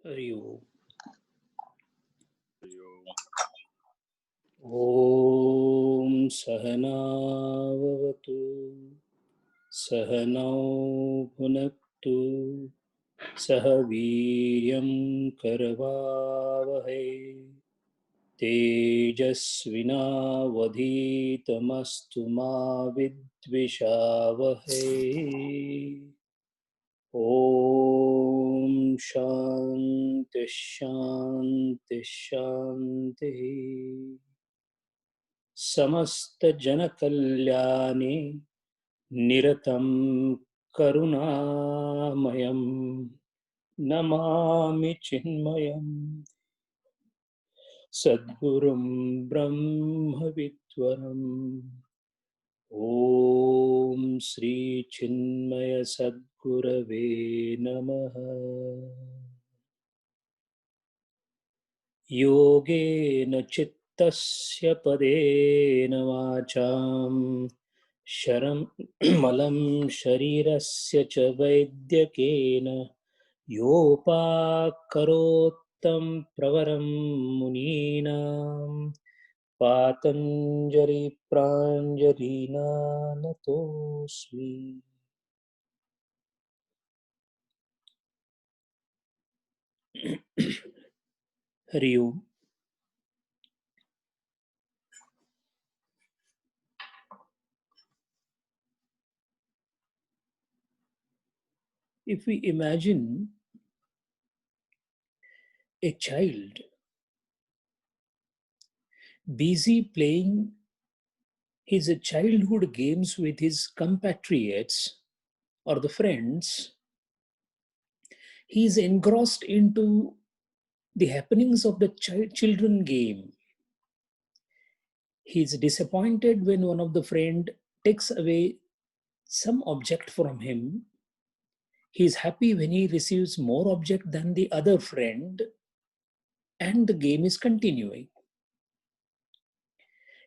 हरि ओम। ॐ सहनाववतु सहनौ भुनक्तु सह वीर्यं करवावहै तेजस्विनावधीतमस्तु मा विद्विषावहै। ॐ शान्ति शान्ति शान्तिः। समस्तजनकल्याणे निरतं करुणामयं नमामि चिन्मयं सद्गुरुं ब्रह्मविद्वरम्। ॐ श्री चिन्मय सद्गुरवे नमः। योगेन चित्तस्य पदेन वाचां मलं शरीरस्य च वैद्यकेन योपाकरोत्तं प्रवरं मुनीनां पातञ्जलि प्राञ्जलिना नतोऽस्मि। हरि ओम। If we imagine a child busy playing his childhood games with his compatriots or the friends, he is engrossed into the happenings of the children game. He is disappointed when one of the friend takes away some object from him. He is happy when he receives more object than the other friend, and the game is continuing.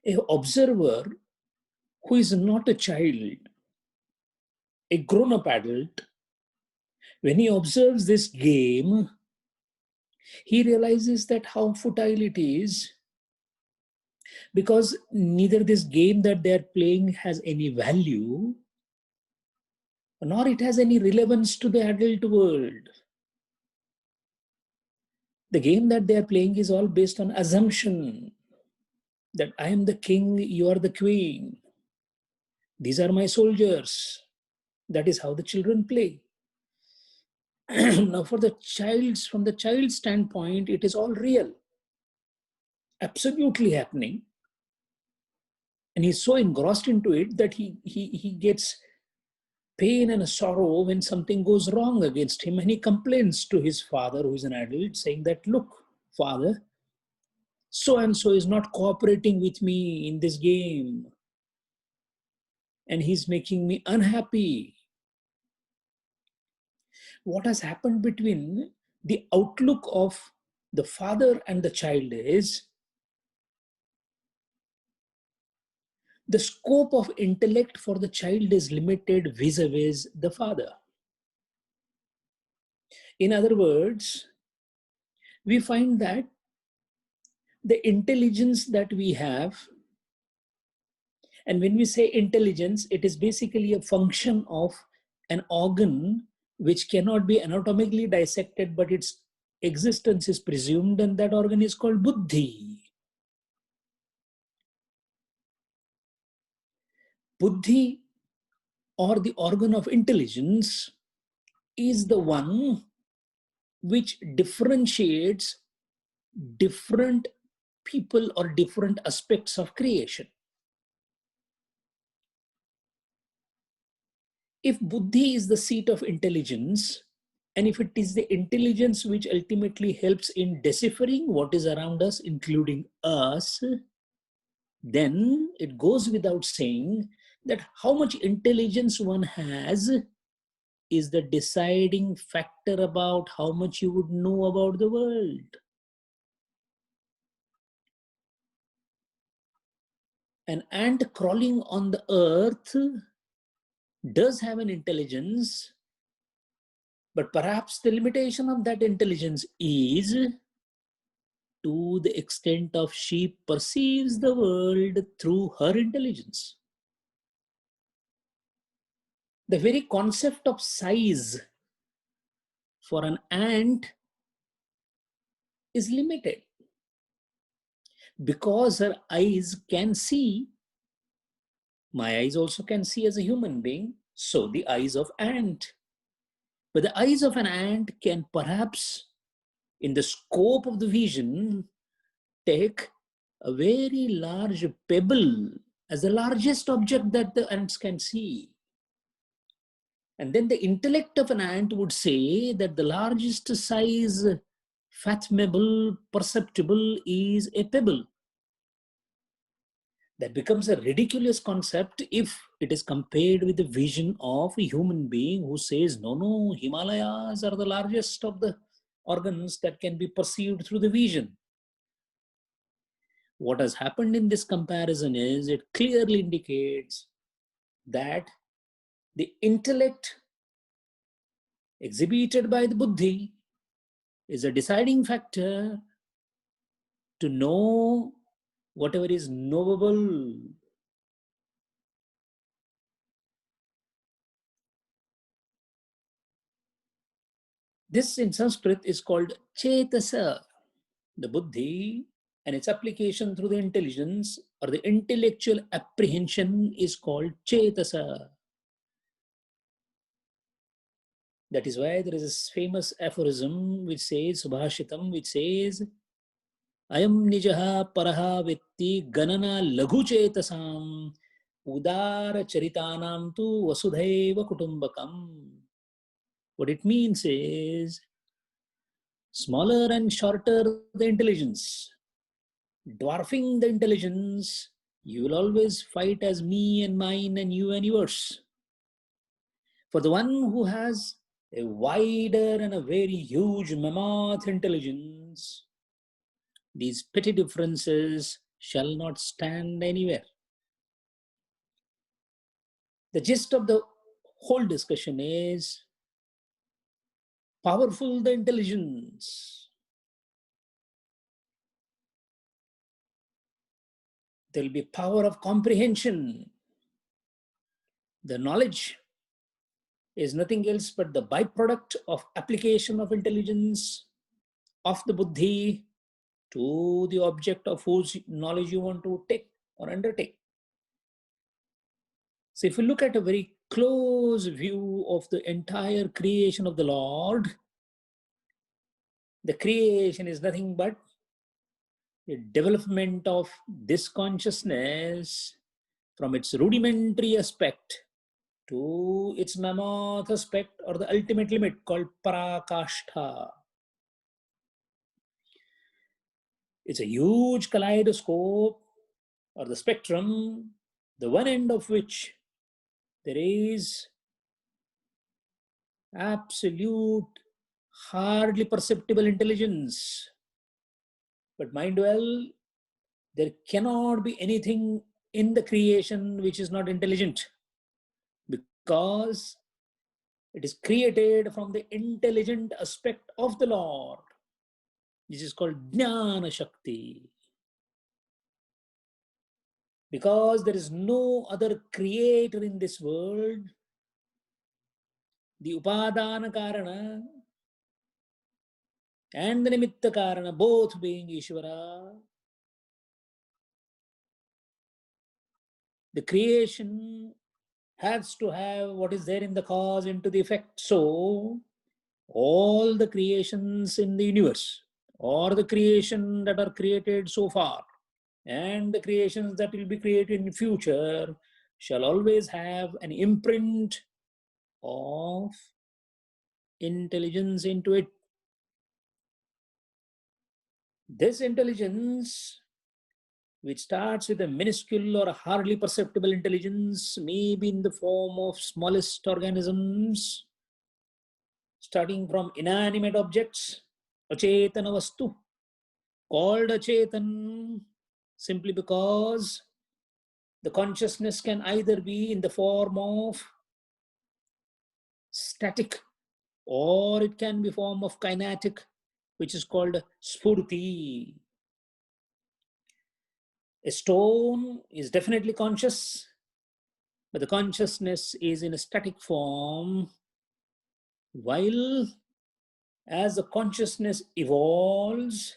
An observer who is not a child, a grown-up adult, when he observes this game, he realizes that how futile it is, because neither this game that they are playing has any value, nor it has any relevance to the adult world. The game that they are playing is all based on assumption that I am the king, you are the queen. These are my soldiers. That is how the children play. Now, from the child's standpoint, it is all real, absolutely happening. And he's so engrossed into it that he gets pain and sorrow when something goes wrong against him, and he complains to his father, who is an adult, saying that, look, father, so and so is not cooperating with me in this game, and he's making me unhappy. What has happened between the outlook of the father and the child is the scope of intellect for the child is limited vis-a-vis the father. In other words, we find that the intelligence that we have, and when we say intelligence, it is basically a function of an organ which cannot be anatomically dissected, but its existence is presumed, and that organ is called buddhi. Buddhi, or the organ of intelligence, is the one which differentiates different people or different aspects of creation. If buddhi is the seat of intelligence, and if it is the intelligence which ultimately helps in deciphering what is around us, including us, then it goes without saying that how much intelligence one has is the deciding factor about how much you would know about the world. An ant crawling on the earth does have an intelligence, But perhaps the limitation of that intelligence is to the extent of she perceives the world through her intelligence. The very concept of size for an ant is limited because her eyes can see. My eyes also can see as a human being, so the eyes of ant. But the eyes of an ant can perhaps, in the scope of the vision, take a very large pebble as the largest object that the ants can see. And then the intellect of an ant would say that the largest size fathomable, perceptible is a pebble. That becomes a ridiculous concept if it is compared with the vision of a human being who says, no, no, Himalayas are the largest of the organs that can be perceived through the vision. What has happened in this comparison is it clearly indicates that the intellect exhibited by the buddhi is a deciding factor to know whatever is knowable. This in Sanskrit is called chetasa, the buddhi, and its application through the intelligence or the intellectual apprehension is called chetasa. That is why there is this famous aphorism which says, Subhashitam, which says, Ayam nijaha paraha vitti ganana laghu chetasam udara charitanam tu vasudhaiva kutumbakam. What it means is, smaller and shorter the intelligence, dwarfing the intelligence, you will always fight as me and mine and you and yours. For the one who has a wider and a very huge mammoth intelligence, these petty differences shall not stand anywhere. The gist of the whole discussion is powerful the intelligence. There will be power of comprehension. The knowledge is nothing else but the byproduct of application of intelligence of the buddhi to the object of whose knowledge you want to take or undertake. So if you look at a very close view of the entire creation of the Lord, the creation is nothing but the development of this consciousness from its rudimentary aspect to its mammoth aspect or the ultimate limit called parakashtha. It's a huge kaleidoscope or the spectrum, the one end of which there is absolute, hardly perceptible intelligence. But mind well, there cannot be anything in the creation which is not intelligent, because it is created from the intelligent aspect of the Lord. This is called Jnana Shakti. Because there is no other creator in this world, the Upadana Karana and the Nimitta Karana, both being Ishvara, the creation has to have what is there in the cause into the effect. So, all the creations in the universe, or the creation that are created so far, and the creations that will be created in future, shall always have an imprint of intelligence into it. This intelligence, which starts with a minuscule or a hardly perceptible intelligence, may be in the form of smallest organisms, starting from inanimate objects, achetana vastu, called achetan simply because the consciousness can either be in the form of static or it can be form of kinetic, which is called spurti. A stone is definitely conscious, but the consciousness is in a static form, while as the consciousness evolves,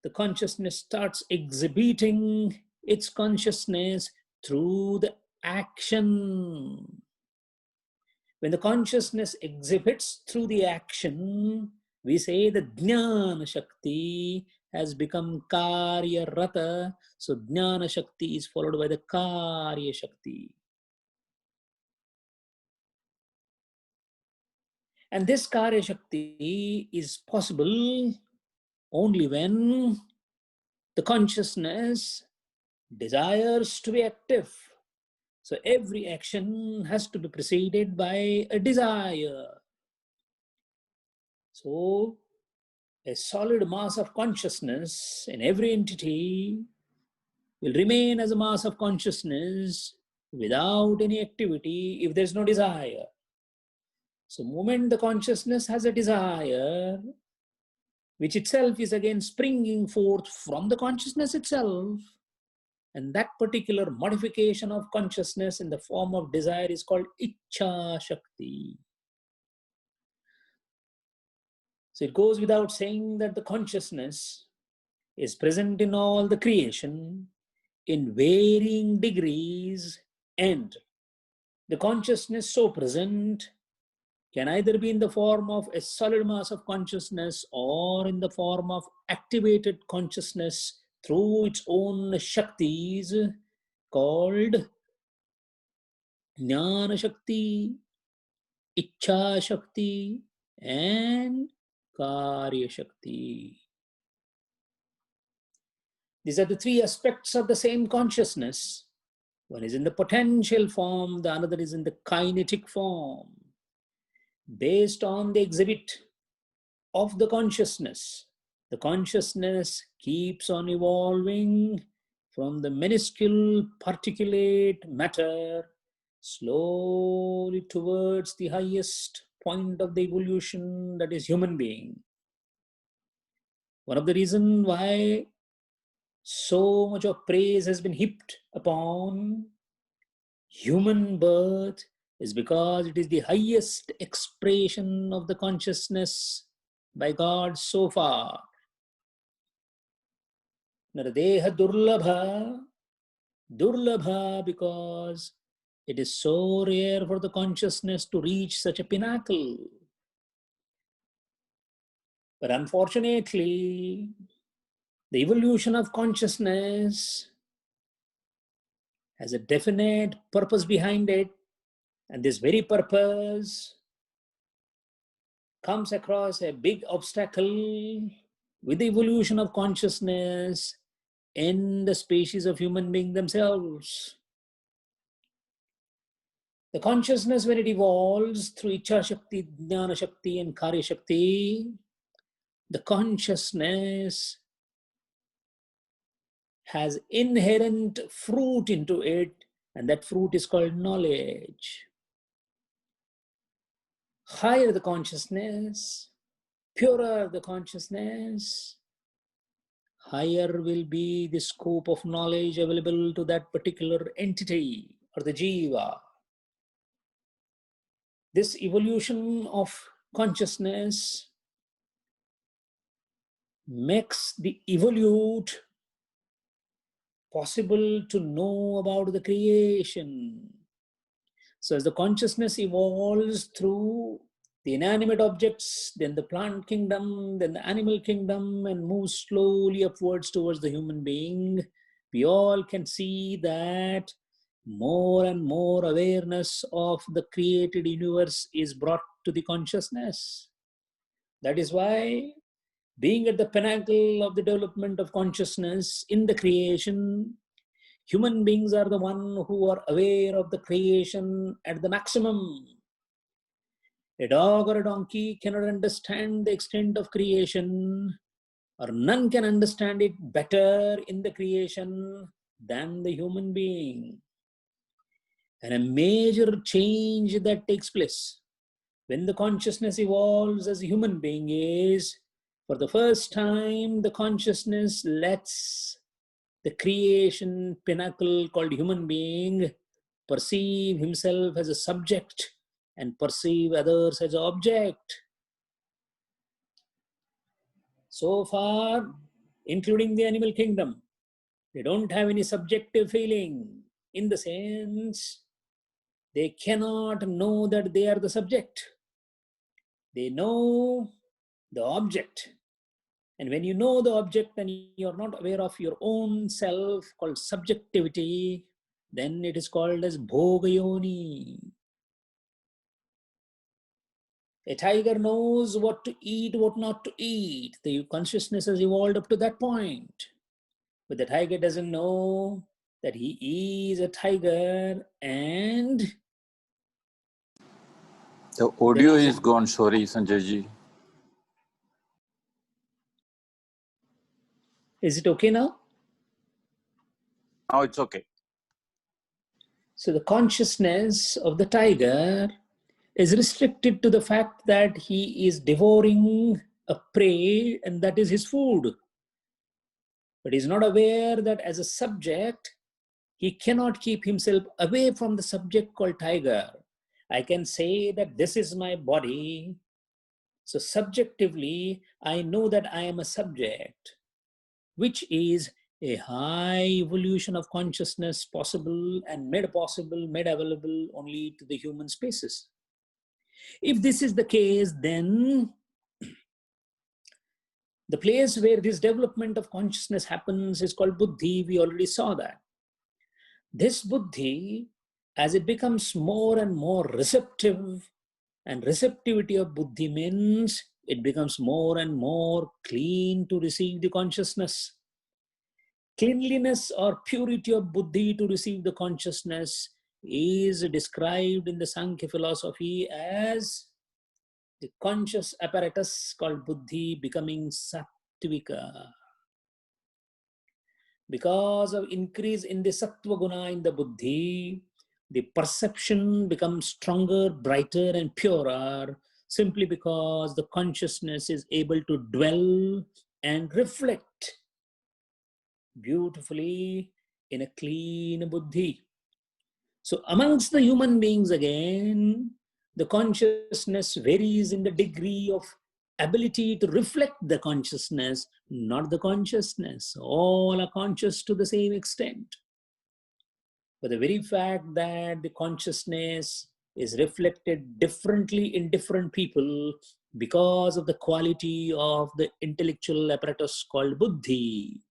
the consciousness starts exhibiting its consciousness through the action. When the consciousness exhibits through the action, we say the Jnana Shakti has become Karya Rata. So Jnana Shakti is followed by the Karya Shakti. And this Karya Shakti is possible only when the consciousness desires to be active. So every action has to be preceded by a desire. So a solid mass of consciousness in every entity will remain as a mass of consciousness without any activity if there's no desire. So the moment the consciousness has a desire, which itself is again springing forth from the consciousness itself, and that particular modification of consciousness in the form of desire is called Ichcha Shakti. So it goes without saying that the consciousness is present in all the creation in varying degrees, and the consciousness so present can either be in the form of a solid mass of consciousness or in the form of activated consciousness through its own Shaktis called Jnana Shakti, Ichcha Shakti, and Karya Shakti. These are the three aspects of the same consciousness. One is in the potential form, the another is in the kinetic form. Based on the exhibit of the consciousness keeps on evolving from the minuscule particulate matter slowly towards the highest point of the evolution, that is human being. One of the reasons why so much of praise has been heaped upon human birth is because it is the highest expression of the consciousness by God so far. Naradeha Durlabha, because it is so rare for the consciousness to reach such a pinnacle. But unfortunately, the evolution of consciousness has a definite purpose behind it, and this very purpose comes across a big obstacle with the evolution of consciousness in the species of human beings themselves. The consciousness, when it evolves through Ichcha Shakti, Jnana Shakti, and Karya Shakti, the consciousness has inherent fruit into it, and that fruit is called knowledge. Higher the consciousness, purer the consciousness, higher will be the scope of knowledge available to that particular entity or the jiva. This evolution of consciousness makes the evolute possible to know about the creation. So as the consciousness evolves through the inanimate objects, then the plant kingdom, then the animal kingdom, and moves slowly upwards towards the human being, we all can see that more and more awareness of the created universe is brought to the consciousness. That is why, being at the pinnacle of the development of consciousness in the creation, human beings are the one who are aware of the creation at the maximum. A dog or a donkey cannot understand the extent of creation, or none can understand it better in the creation than the human being. And a major change that takes place When the consciousness evolves as a human being is, for the first time, the consciousness lets the creation pinnacle called human being perceive himself as a subject and perceive others as an object. So far, including the animal kingdom, they don't have any subjective feeling, in the sense they cannot know that they are the subject. They know the object. And when you know the object and you're not aware of your own self, called subjectivity, then it is called as bhogayoni. A tiger knows what to eat, what not to eat. The consciousness has evolved up to that point. But the tiger doesn't know that he is a tiger, and The there audio is is gone, sorry, Sanjay ji. Is it okay now? Now it's okay. So the consciousness of the tiger is restricted to the fact that he is devouring a prey and that is his food. But he's not aware that as a subject, he cannot keep himself away from the subject called tiger. I can say that this is my body. So subjectively, I know that I am a subject, which is a high evolution of consciousness possible and made possible, made available only to the human species. If this is the case, then the place where this development of consciousness happens is called buddhi. We already saw that. This buddhi, as it becomes more and more receptive, and receptivity of buddhi means it becomes more and more clean to receive the consciousness. Cleanliness or purity of buddhi to receive the consciousness is described in the Sankhya philosophy as the conscious apparatus called buddhi becoming sattvika. Because of increase in the sattva guna in the buddhi, the perception becomes stronger, brighter, and purer, simply because the consciousness is able to dwell and reflect beautifully in a clean buddhi. So amongst the human beings again, the consciousness varies in the degree of ability to reflect the consciousness, not the consciousness. All are conscious to the same extent. But the very fact that the consciousness is reflected differently in different people because of the quality of the intellectual apparatus called buddhi.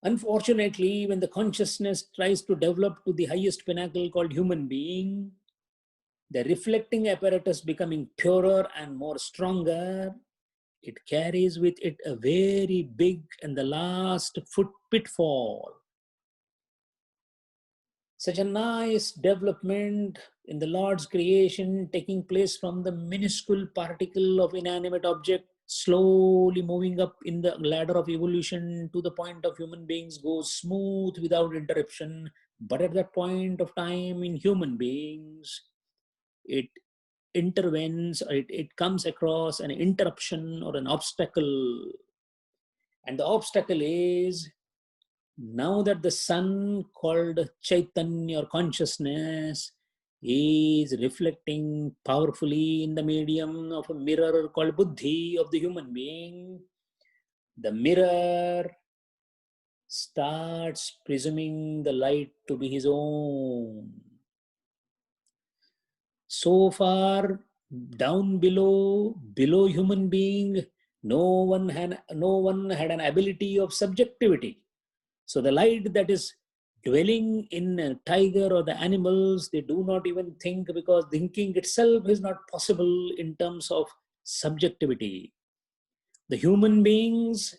Unfortunately, when the consciousness tries to develop to the highest pinnacle called human being, the reflecting apparatus becoming purer and more stronger, it carries with it a very big and the last pitfall. Such a nice development in the Lord's creation taking place from the minuscule particle of inanimate object, slowly moving up in the ladder of evolution to the point of human beings goes smooth without interruption. But at that point of time in human beings, it intervenes, or it comes across an interruption or an obstacle. And the obstacle is, now that the sun called Chaitanya or consciousness is reflecting powerfully in the medium of a mirror called buddhi of the human being, the mirror starts presuming the light to be his own. So far, down below human being, no one had an ability of subjectivity. So the light that is dwelling in a tiger or the animals, they do not even think, because thinking itself is not possible in terms of subjectivity. The human beings,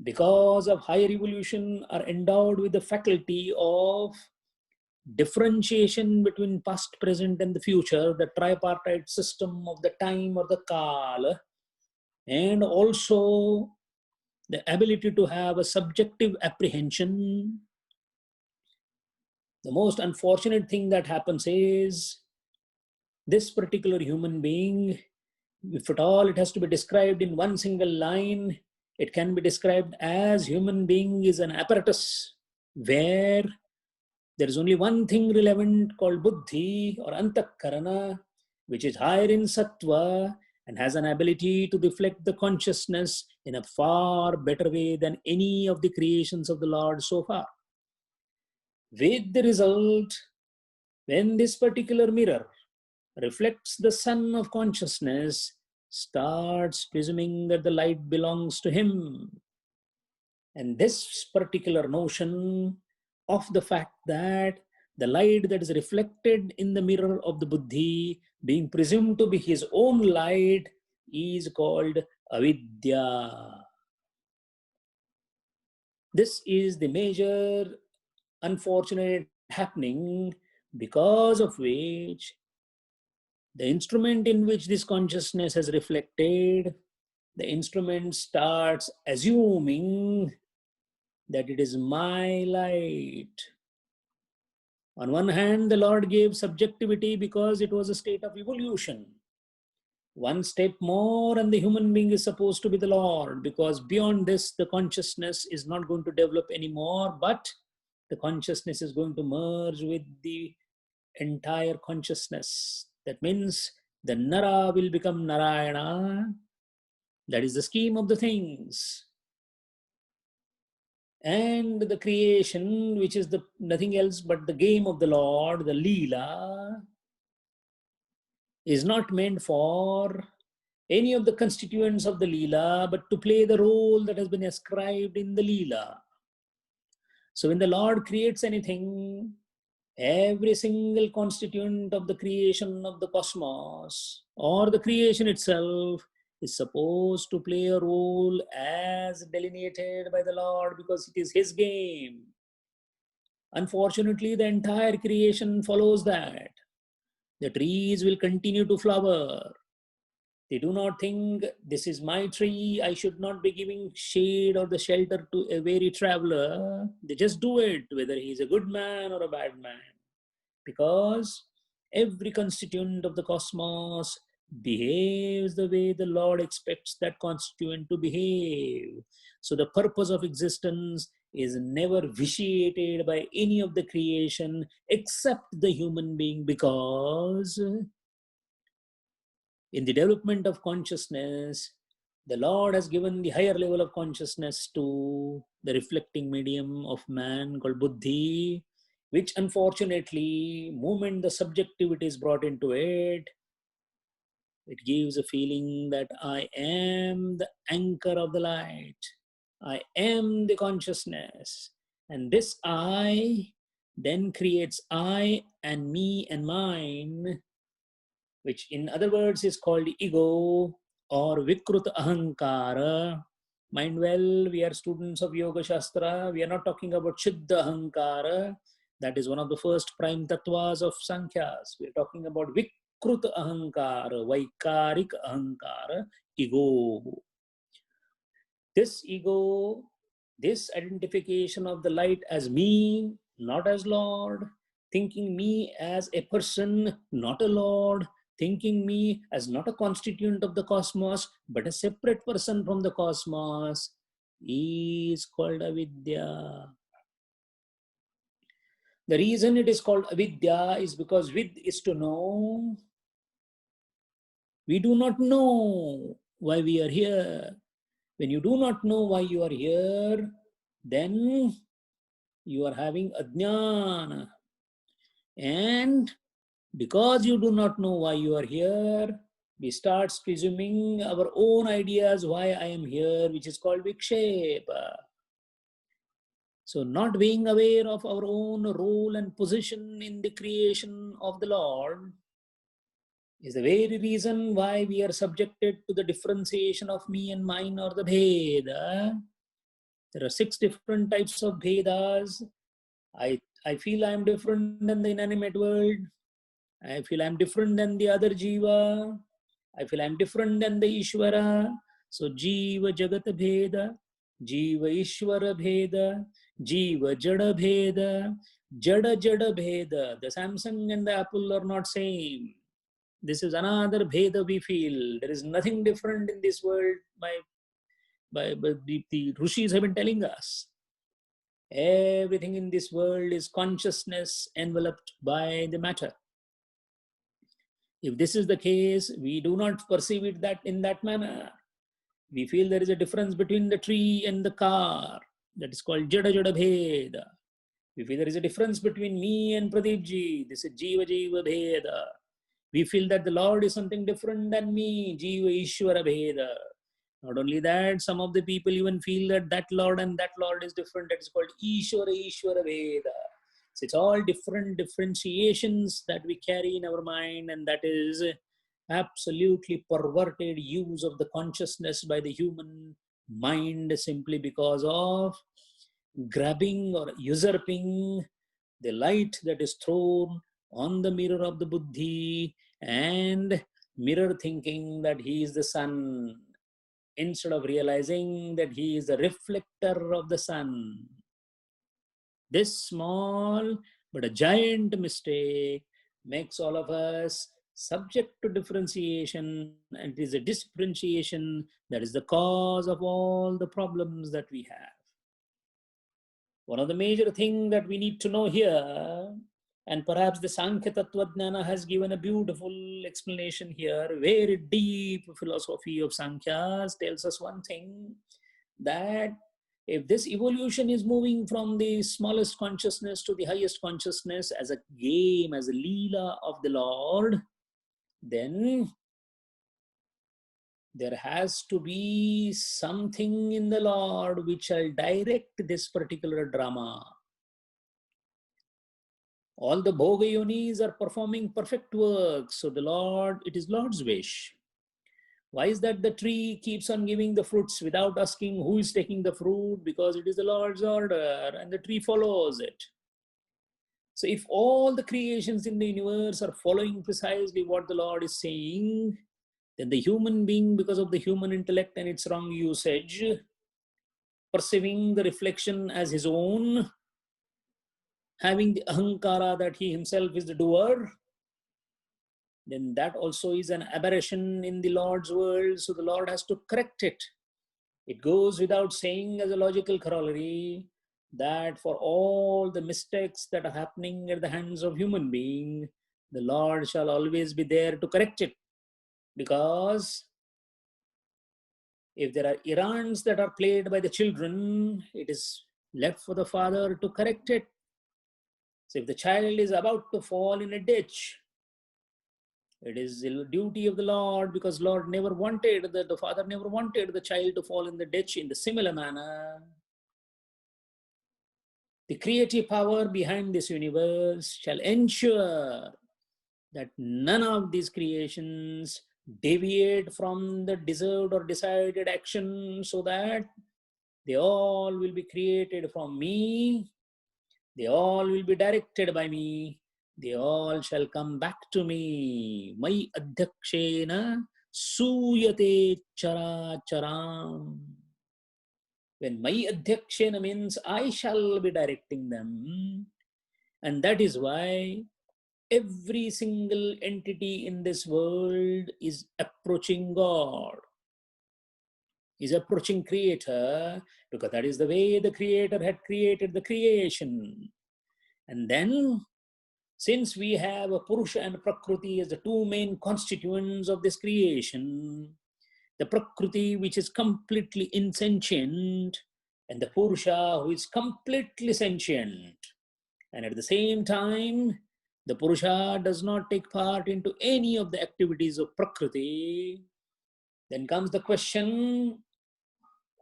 because of higher evolution, are endowed with the faculty of differentiation between past, present, and the future, the tripartite system of the time or the kala, and also the ability to have a subjective apprehension. The most unfortunate thing that happens is this particular human being, if at all it has to be described in one single line, it can be described as human being is an apparatus where there is only one thing relevant called buddhi or antakarana, which is higher in sattva and has an ability to reflect the consciousness in a far better way than any of the creations of the Lord so far. With the result, when this particular mirror reflects the sun of consciousness, starts presuming that the light belongs to him. And this particular notion of the fact that the light that is reflected in the mirror of the buddhi being presumed to be his own light is called avidya. This is the major unfortunate happening because of which the instrument in which this consciousness has reflected, the instrument starts assuming that it is my light. On one hand, the Lord gave subjectivity because it was a state of evolution. One step more and the human being is supposed to be the Lord, because beyond this, the consciousness is not going to develop anymore, but the consciousness is going to merge with the entire consciousness. That means the Nara will become Narayana. That is the scheme of the things. And the creation, which is the nothing else but the game of the Lord, the Leela, is not meant for any of the constituents of the Leela, but to play the role that has been ascribed in the Leela. So when the Lord creates anything, every single constituent of the creation of the cosmos or the creation itself is supposed to play a role as delineated by the Lord, because it is his game. Unfortunately, the entire creation follows that. The trees will continue to flower. They do not think this is my tree, I should not be giving shade or the shelter to a weary traveler. They just do it, whether he is a good man or a bad man. Because every constituent of the cosmos behaves the way the Lord expects that constituent to behave. So the purpose of existence is never vitiated by any of the creation except the human being, because in the development of consciousness, the Lord has given the higher level of consciousness to the reflecting medium of man called buddhi, which unfortunately, moment the subjectivity is brought into it, it gives a feeling that I am the anchor of the light. I am the consciousness. And this I then creates I and me and mine, which in other words is called ego or Vikruta Ahankara. Mind well, we are students of Yoga Shastra. We are not talking about Chitta Ahankara. That is one of the first prime tattvas of Sankhyas. We are talking about Vikruta Ahankara, Vaikarik Ahankara, ego. This ego, this identification of the light as me, not as Lord, thinking me as a person, not a Lord, thinking me as not a constituent of the cosmos, but a separate person from the cosmos, is called avidya. The reason it is called avidya is because vid is to know. We do not know why we are here. When you do not know why you are here, then you are having ajnana. And because you do not know why you are here, we start presuming our own ideas why I am here, which is called vikshepa. So not being aware of our own role and position in the creation of the Lord is the very reason why we are subjected to the differentiation of me and mine, or the bheda. There are 6 different types of bhedas. I feel I am different than the inanimate world. I feel I'm different than the other jiva. I feel I'm different than the Ishvara. So jiva jagat bheda, jiva ishvara bheda, jiva jada bheda, Jada Jada Bheda. The Samsung and the Apple are not same. This is another Bheda we feel. There is nothing different in this world by the Rishis have been telling us. Everything in this world is consciousness enveloped by the matter. If this is the case, we do not perceive it that in that manner. We feel there is a difference between the tree and the car. That is called Jada Jada Bheda. We feel there is a difference between me and Pradeepji. This is Jiva Jiva Bheda. We feel that the Lord is something different than me. Jiva Ishvara Bheda. Not only that, some of the people even feel that that Lord and that Lord is different. That is called Ishvara Ishvara Bheda. So it's all different differentiations that we carry in our mind, and that is absolutely perverted use of the consciousness by the human mind simply because of grabbing or usurping the light that is thrown on the mirror of the buddhi and mirror thinking that he is the sun instead of realizing that he is the reflector of the sun. This small but a giant mistake makes all of us subject to differentiation, and it is a differentiation that is the cause of all the problems that we have. One of the major things that we need to know here, and perhaps the Sankhya Tattvajnana has given a beautiful explanation here, very deep philosophy of Sankhya's tells us one thing, that if this evolution is moving from the smallest consciousness to the highest consciousness as a game, as a leela of the Lord, then there has to be something in the Lord which shall direct this particular drama. All the Bhoga Yonis are performing perfect work. So the Lord, it is Lord's wish. Why is that the tree keeps on giving the fruits without asking who is taking the fruit? Because it is the Lord's order and the tree follows it. So if all the creations in the universe are following precisely what the Lord is saying, then the human being, because of the human intellect and its wrong usage, perceiving the reflection as his own, having the ahankara that he himself is the doer, then that also is an aberration in the Lord's world. So the Lord has to correct it. It goes without saying as a logical corollary that for all the mistakes that are happening at the hands of human being, the Lord shall always be there to correct it. Because if there are errands that are played by the children, it is left for the father to correct it. So if the child is about to fall in a ditch, it is the duty of the Lord, because Lord never wanted, the father never wanted the child to fall in the ditch. In the similar manner, the creative power behind this universe shall ensure that none of these creations deviate from the deserved or decided action, so that they all will be created from me, they all will be directed by me, they all shall come back to me. Mai adhyakshena suyate chara charam. When Mai adhyakshena means I shall be directing them. And that is why every single entity in this world is approaching God, is approaching Creator, because that is the way the Creator had created the creation. And then, since we have a Purusha and Prakriti as the two main constituents of this creation, the Prakriti which is completely insentient, and the Purusha who is completely sentient. And at the same time, the Purusha does not take part into any of the activities of Prakriti. Then comes the question,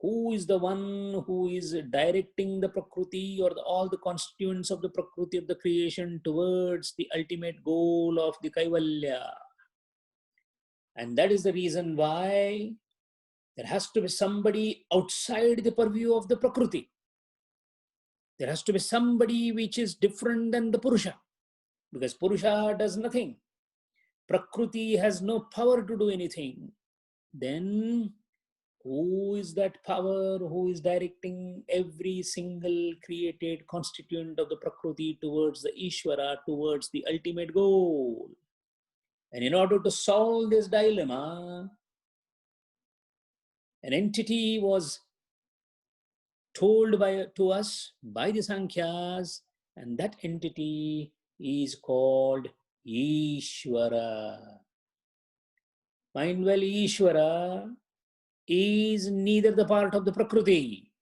who is the one who is directing the Prakriti or all the constituents of the Prakriti of the creation towards the ultimate goal of the Kaivalya? And that is the reason why there has to be somebody outside the purview of the Prakriti. There has to be somebody which is different than the Purusha, because Purusha does nothing. Prakriti has no power to do anything. Then Who is that power who is directing every single created constituent of the Prakriti towards the Ishvara, towards the ultimate goal? And in order to solve this dilemma, an entity was told to us by the Sankhyas, and that entity is called Ishvara. Mind well, Ishvara is neither the part of the Prakriti.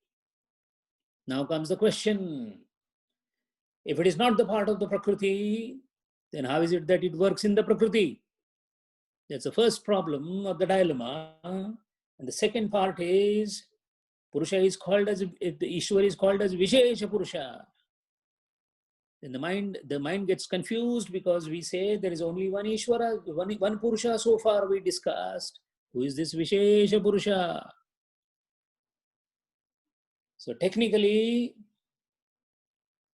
Now comes the question. If it is not the part of the Prakriti, then how is it that it works in the Prakriti? That's the first problem of the dilemma. And the second part is, Purusha is called as, if the Ishwar is called as Vishesha Purusha. Then the mind gets confused because we say there is only one Ishwara, one Purusha so far we discussed. Who is this Vishesha Purusha? So technically,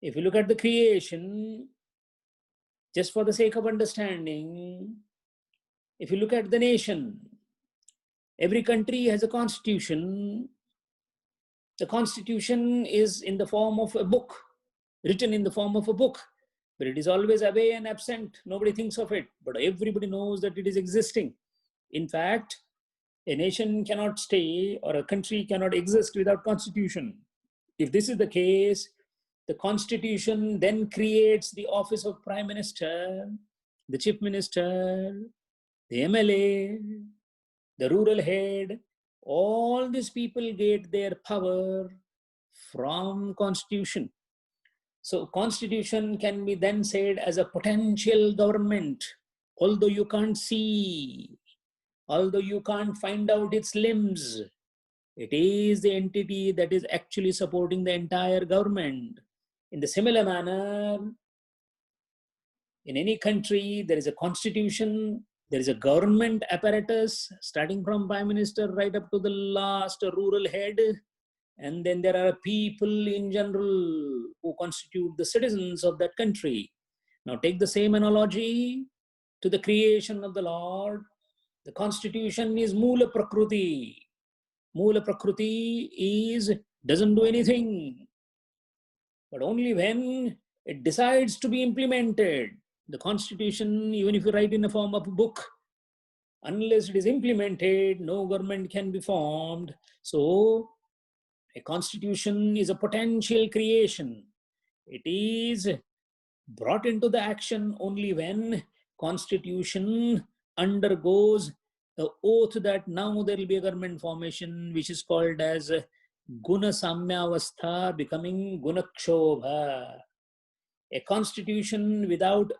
if you look at the creation, just for the sake of understanding, if you look at the nation, every country has a constitution. The constitution is in the form of a book, written in the form of a book, but it is always away and absent. Nobody thinks of it, but everybody knows that it is existing. In fact, a nation cannot stay or a country cannot exist without constitution. If this is the case, the constitution then creates the office of prime minister, the chief minister, the MLA, the rural head. All these people get their power from constitution. So constitution can be then said as a potential government, although you can't see, although you can't find out its limbs. It is the entity that is actually supporting the entire government. In the similar manner, in any country, there is a constitution, there is a government apparatus, starting from prime minister right up to the last rural head. And then there are people in general who constitute the citizens of that country. Now take the same analogy to the creation of the Lord. The constitution is Mula Prakriti. Mula Prakriti doesn't do anything. But only when it decides to be implemented. The constitution, even if you write in the form of a book, unless it is implemented, no government can be formed. So a constitution is a potential creation. It is brought into the action only when constitution undergoes the oath that now there will be a government formation, which is called as Guna Samyavastha becoming Guna Kshobha. A constitution without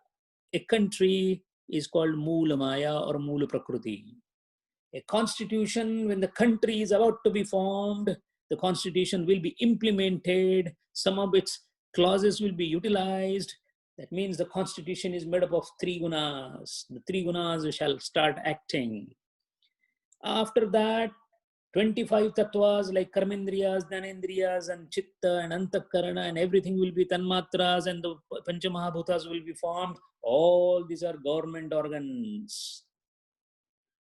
a country is called Moola Maya or Moola Prakriti. A constitution, when the country is about to be formed, the constitution will be implemented, some of its clauses will be utilized. That means the constitution is made up of three gunas. The three gunas shall start acting. After that, 25 tattvas like karmendriyas, dhanendriyas, and chitta and antakarana and everything will be tanmatras, and the panchamahabhutas will be formed. All these are government organs.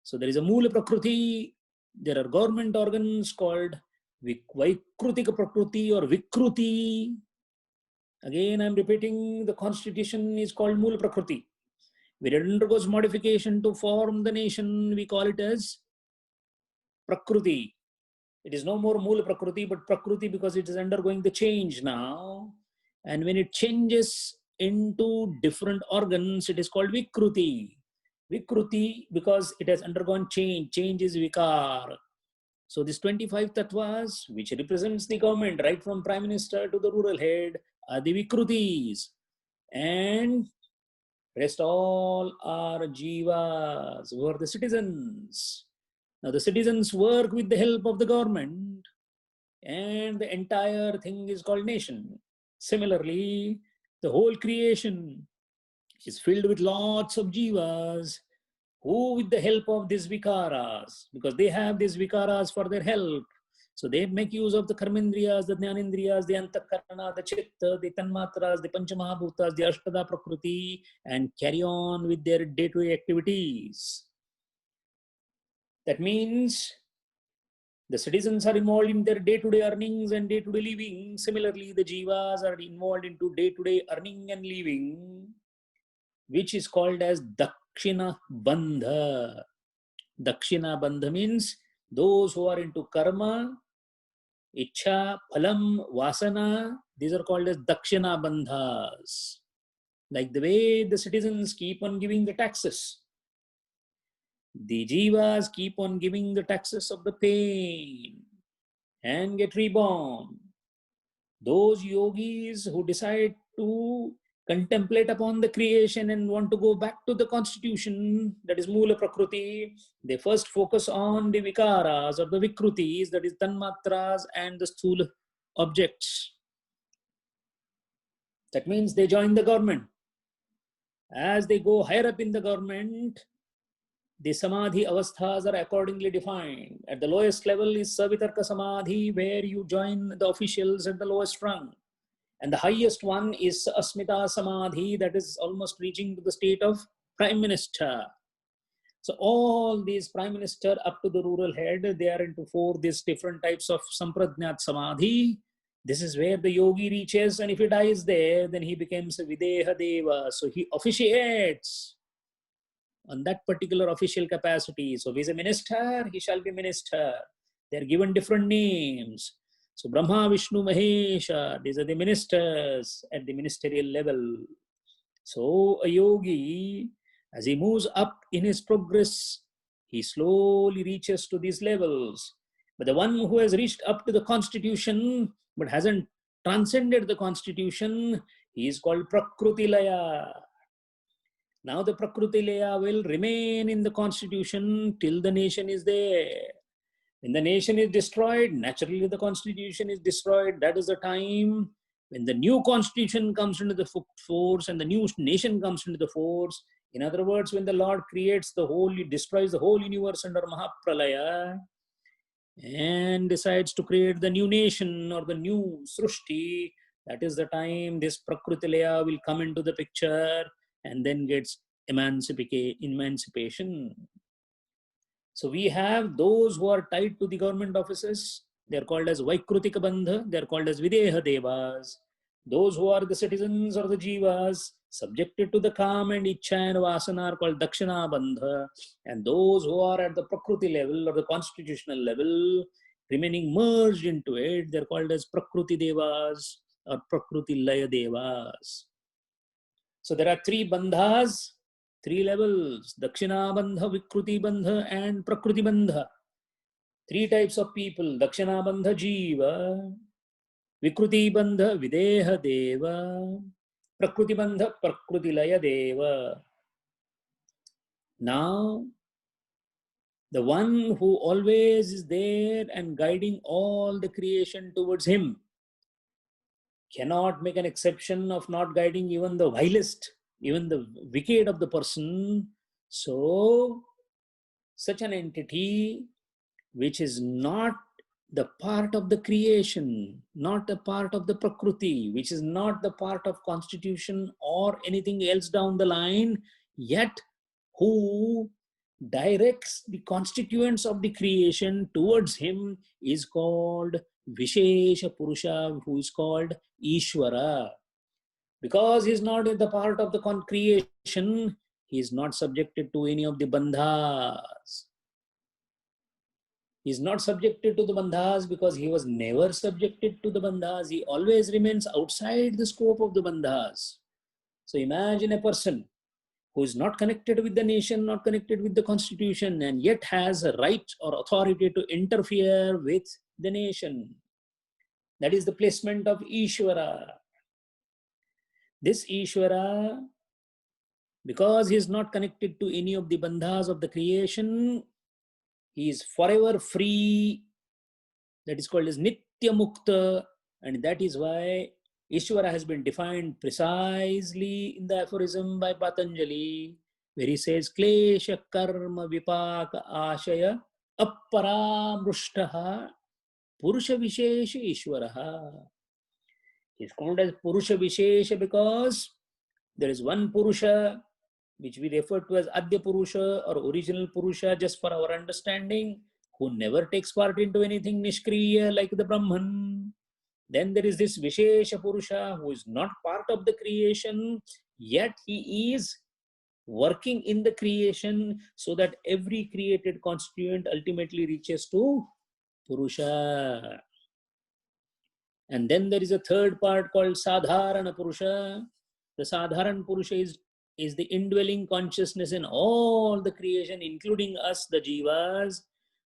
So there is a Moola Prakriti. There are government organs called Vaikrutika Prakriti or Vikruti. Again, I'm repeating, the constitution is called Moola Prakriti. When it undergoes modification to form the nation, we call it as Prakriti. It is no more Moola Prakriti, but Prakriti because it is undergoing the change now. And when it changes into different organs, it is called Vikruti. Vikruti because it has undergone change. Change is Vikar. So these 25 tattvas, which represents the government, right from prime minister to the rural head, are the Vikrutis. And rest all are Jivas, who are the citizens. Now the citizens work with the help of the government, and the entire thing is called nation. Similarly, the whole creation is filled with lots of jivas who, with the help of these vikaras, because they have these vikaras for their help, so they make use of the karmendriyas, the jnanendriyas, the antakarana, the chitta, the tanmatras, the panchamahabhutas, the ashtada prakriti, and carry on with their day-to-day activities. That means The citizens are involved in their day-to-day earnings and day-to-day living. Similarly, the jivas are involved into day-to-day earning and living, which is called as Dakshina Bandha. Dakshina Bandha means those who are into karma, Ichha, Phalam, Vasana, these are called as Dakshina Bandhas. Like the way the citizens keep on giving the taxes, the jivas keep on giving the taxes of the pain and get reborn. Those yogis who decide to contemplate upon the creation and want to go back to the constitution, that is Mula Prakriti, they first focus on the vikaras or the vikrutis, that is tanmatras and the sthula objects. That means they join the government. As they go higher up in the government, the samadhi avasthas are accordingly defined. At the lowest level is Savitarka Samadhi, where you join the officials at the lowest rung. And the highest one is Asmita Samadhi, that is almost reaching to the state of Prime Minister. So all these Prime Minister up to the rural head, they are into these different types of Sampradnyat Samadhi. This is where the yogi reaches, and if he dies there, then he becomes a Videha Deva. So he officiates on that particular official capacity. So if he's a minister, he shall be minister. They are given different names. So Brahma, Vishnu, Mahesha, these are the ministers at the ministerial level. So a yogi, as he moves up in his progress, he slowly reaches to these levels. But the one who has reached up to the constitution, but hasn't transcended the constitution, he is called Prakriti Laya. Now the Prakriti Laya will remain in the constitution till the nation is there. When the nation is destroyed, naturally the constitution is destroyed. That is the time when the new constitution comes into the force and the new nation comes into the force. In other words, when the Lord creates the whole, he destroys the whole universe under Mahapralaya and decides to create the new nation or the new Srushti, that is the time this Prakriti Laya will come into the picture and then gets emancipation. So we have those who are tied to the government offices. They are called as Vaikrutika Bandha. They are called as Videha Devas. Those who are the citizens or the jivas, subjected to the Kama and Ichha and Vasana, are called Dakshina Bandha. And those who are at the Prakriti level or the constitutional level, remaining merged into it, they are called as Prakriti Devas or Prakriti Laya Devas. So there are three bandhas, three levels: Dakshina Bandha, Vikruti Bandha, and Prakriti Bandha. Three types of people: Dakshina Bandha Jiva, Vikruti Bandha Videha Deva, Prakriti Bandha Prakriti Laya Deva. Now, the one who always is there and guiding all the creation towards him cannot make an exception of not guiding even the vilest, even the wicked of the person. So, such an entity which is not the part of the creation, not a part of the Prakriti, which is not the part of constitution or anything else down the line, yet who directs the constituents of the creation towards him is called Vishesha Purusha, who is called Ishvara. Because he is not in the part of the creation, he is not subjected to any of the bandhas. He is not subjected to the bandhas because he was never subjected to the bandhas. He always remains outside the scope of the bandhas. So imagine a person who is not connected with the nation, not connected with the constitution, and yet has a right or authority to interfere with the nation. That is the placement of Ishvara. This Ishvara, because he is not connected to any of the bandhas of the creation, he is forever free. That is called as Nitya Mukta, and that is why Ishvara has been defined precisely in the aphorism by Patanjali, where he says, Klesha Karma Vipaka Ashaya Apparamrushtaha Purusha Vishesha Ishvaraha. He is called as Purusha Vishesha because there is one Purusha which we refer to as Adya Purusha or original Purusha just for our understanding, who never takes part into anything Nishkriya like the Brahman. Then there is this Vishesha Purusha who is not part of the creation, yet he is working in the creation so that every created constituent ultimately reaches to Purusha. And then there is a third part called Sadharana Purusha. The Sadharan Purusha is the indwelling consciousness in all the creation, including us, the Jivas.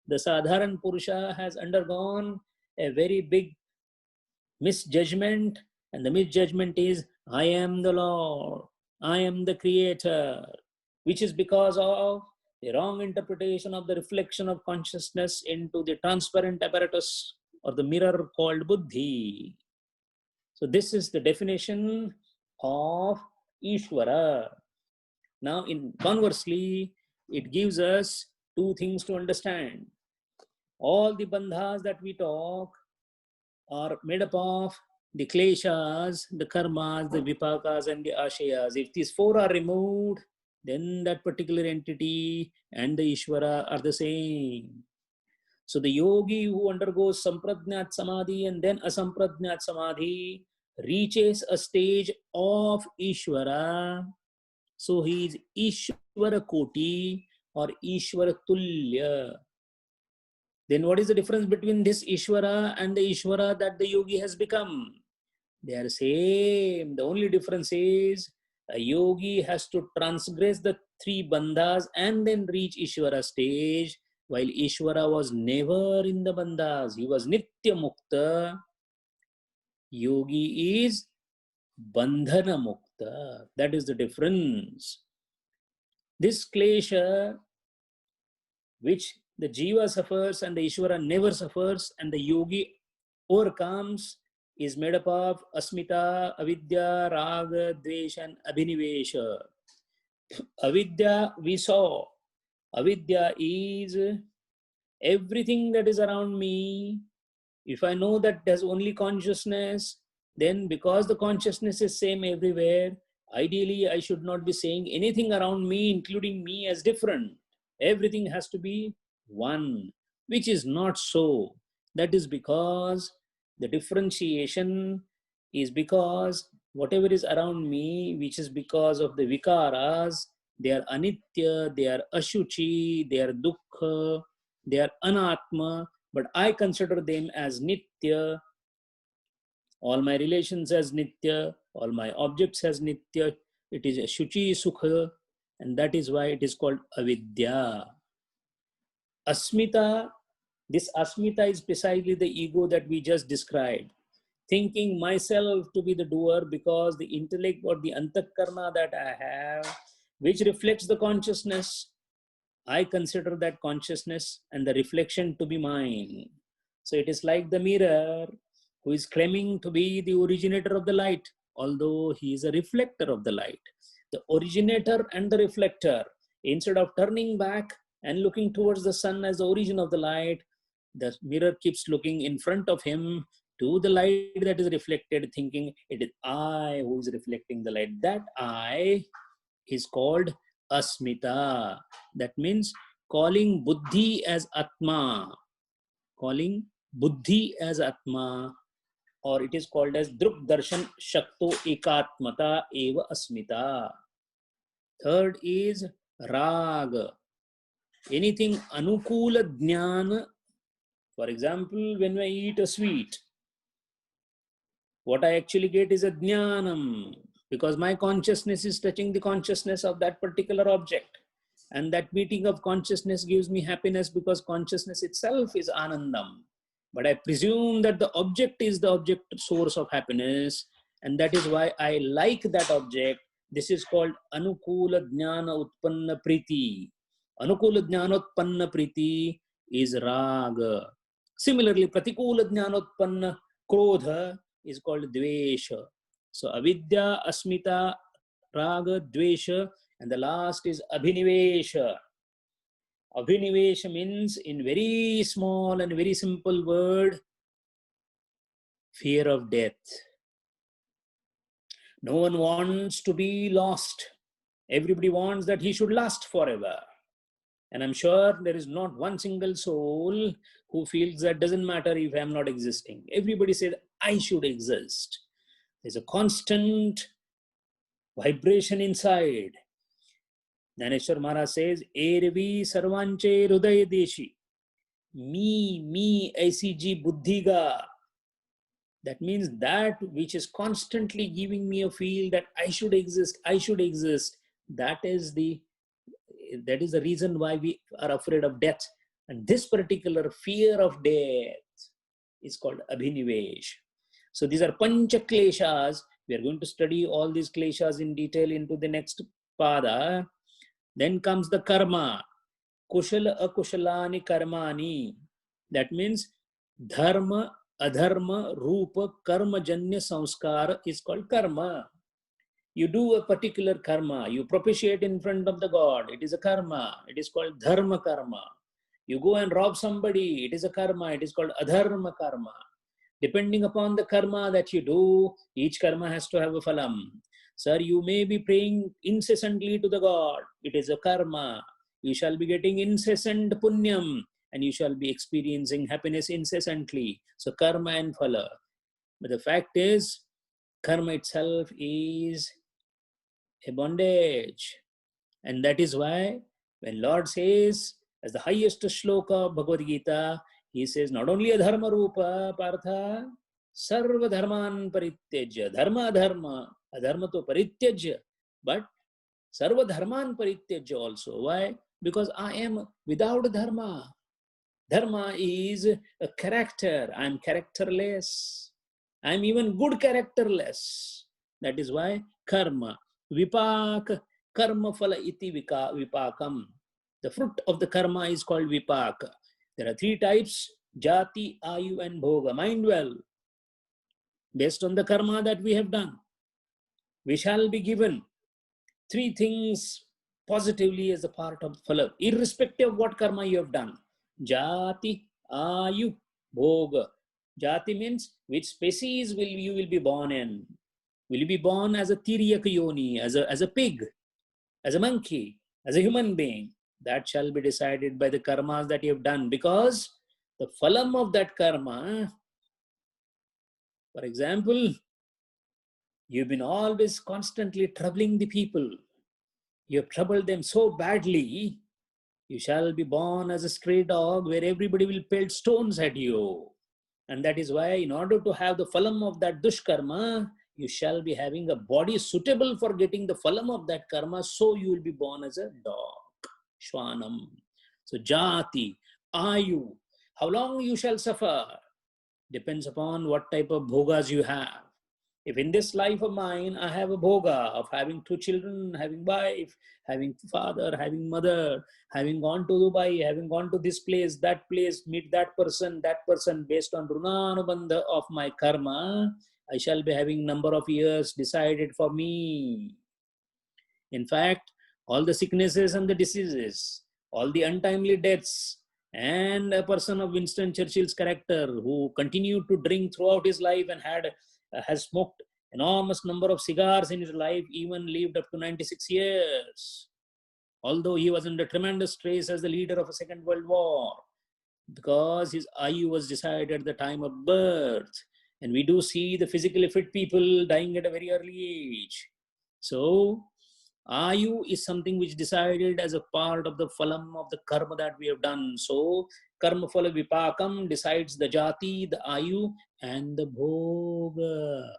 The Sadharan Purusha has undergone a very big misjudgment, and the misjudgment is, I am the Lord, I am the Creator, which is because of the wrong interpretation of the reflection of consciousness into the transparent apparatus or the mirror called Buddhi. So this is the definition of Ishvara. Now, conversely, it gives us two things to understand. All the bandhas that we talk are made up of the kleshas, the karmas, the vipakas, and the ashayas. If these four are removed, then that particular entity and the Ishvara are the same. So the yogi who undergoes sampradnyat samadhi and then asampradnyat samadhi reaches a stage of Ishvara. So he is Ishvara Koti or Ishvara Tulya. Then what is the difference between this Ishvara and the Ishvara that the yogi has become? They are same. The only difference is a yogi has to transgress the three bandhas and then reach Ishvara stage, while Ishvara was never in the bandhas. He was Nitya Mukta. Yogi is Bandhana Mukta. That is the difference. This klesha, which the jiva suffers and the Ishvara never suffers, and the yogi overcomes, is made up of asmita, avidya, raga, dvesha, and abhinivesha. Avidya we saw. Avidya is everything that is around me. If I know that there's only consciousness, then because the consciousness is same everywhere, ideally I should not be saying anything around me, including me, as different. Everything has to be one, which is not so. That is because the differentiation is because whatever is around me, which is because of the vikaras, they are anitya, they are ashuchi, they are dukkha, they are anatma, but I consider them as nitya. All my relations as nitya, all my objects as nitya. It is ashuchi sukha, and that is why it is called avidya. Asmita, this asmita is precisely the ego that we just described. Thinking myself to be the doer because the intellect or the antakarna that I have, which reflects the consciousness, I consider that consciousness and the reflection to be mine. So it is like the mirror who is claiming to be the originator of the light, although he is a reflector of the light. The originator and the reflector, instead of turning back and looking towards the sun as the origin of the light, the mirror keeps looking in front of him to the light that is reflected, thinking it is I who is reflecting the light. That I is called asmita. That means calling buddhi as atma, calling buddhi as atma, or it is called as druk darshan shakto ekatmata eva asmita. Third is rag. Anything anukula jnana. For example, when I eat a sweet, what I actually get is a jnanam, because my consciousness is touching the consciousness of that particular object. And that meeting of consciousness gives me happiness because consciousness itself is anandam. But I presume that the object is the object source of happiness, and that is why I like that object. This is called anukula jnana utpanna priti. Anukula jnana utpanna priti is raga. Similarly, pratikula jnana utpanna krodha is called dvesha. So avidya, asmita, raga, dvesha, and the last is abhinivesha. Abhinivesha means, in very small and very simple word, fear of death. No one wants to be lost. Everybody wants that he should last forever. And I'm sure there is not one single soul who feels that doesn't matter if I'm not existing. Everybody says, I should exist. There's a constant vibration inside. Dhaneshwar Maharaj says, Ervi sarvanche hruday deshi. Me, aisi buddhiga. That means that which is constantly giving me a feel that I should exist. That is the reason why we are afraid of death. And this particular fear of death is called abhinivesh. So these are pancha kleshas. We are going to study all these kleshas in detail into the next pada. Then comes the karma. Kushala akushalani karmani. That means dharma, adharma, rupa, karma janya samskara is called karma. You do a particular karma, you propitiate in front of the God, it is a karma, it is called dharma karma. You go and rob somebody, it is a karma, it is called adharma karma. Depending upon the karma that you do, each karma has to have a phalam. Sir, you may be praying incessantly to the God, it is a karma. You shall be getting incessant punyam and you shall be experiencing happiness incessantly. So karma and phala. But the fact is, karma itself is a bondage. And that is why when Lord says, as the highest shloka of Bhagavad Gita, he says not only a dharma rupa, partha, sarva dharman parityajya, dharma adharma to parityajya, but sarva dharman parityajya also. Why? Because I am without dharma. Dharma is a character. I am characterless. I am even good characterless. That is why karma. Vipak, karma phala iti vipakam. The fruit of the karma is called vipaka. There are three types, jati, ayu and bhoga. Mind well, based on the karma that we have done, we shall be given three things positively as a part of phala, irrespective of what karma you have done. Jati, ayu, bhoga. Jati means which species you will be born in. Will you be born as a tiryak yoni, as a pig, as a monkey, as a human being? That shall be decided by the karmas that you have done, because the phalam of that karma, for example, you've been always constantly troubling the people. You have troubled them so badly, you shall be born as a stray dog where everybody will pelt stones at you. And that is why, in order to have the phalam of that dushkarma, you shall be having a body suitable for getting the phalam of that karma, so you will be born as a dog, shwanam. So jati, ayu, how long you shall suffer depends upon what type of bhogas you have. If in this life of mine, I have a bhoga of having two children, having wife, having father, having mother, having gone to Dubai, having gone to this place, meet that person, based on runanubandha of my karma, I shall be having number of years decided for me. In fact, all the sicknesses and the diseases, all the untimely deaths, and a person of Winston Churchill's character who continued to drink throughout his life and has smoked enormous number of cigars in his life, even lived up to 96 years. Although he was under tremendous stress as the leader of a Second World War, because his ayu was decided at the time of birth. And we do see the physically fit people dying at a very early age. So, ayu is something which decided as a part of the phalam of the karma that we have done. So, karma phala vipakam decides the jati, the ayu, and the bhoga.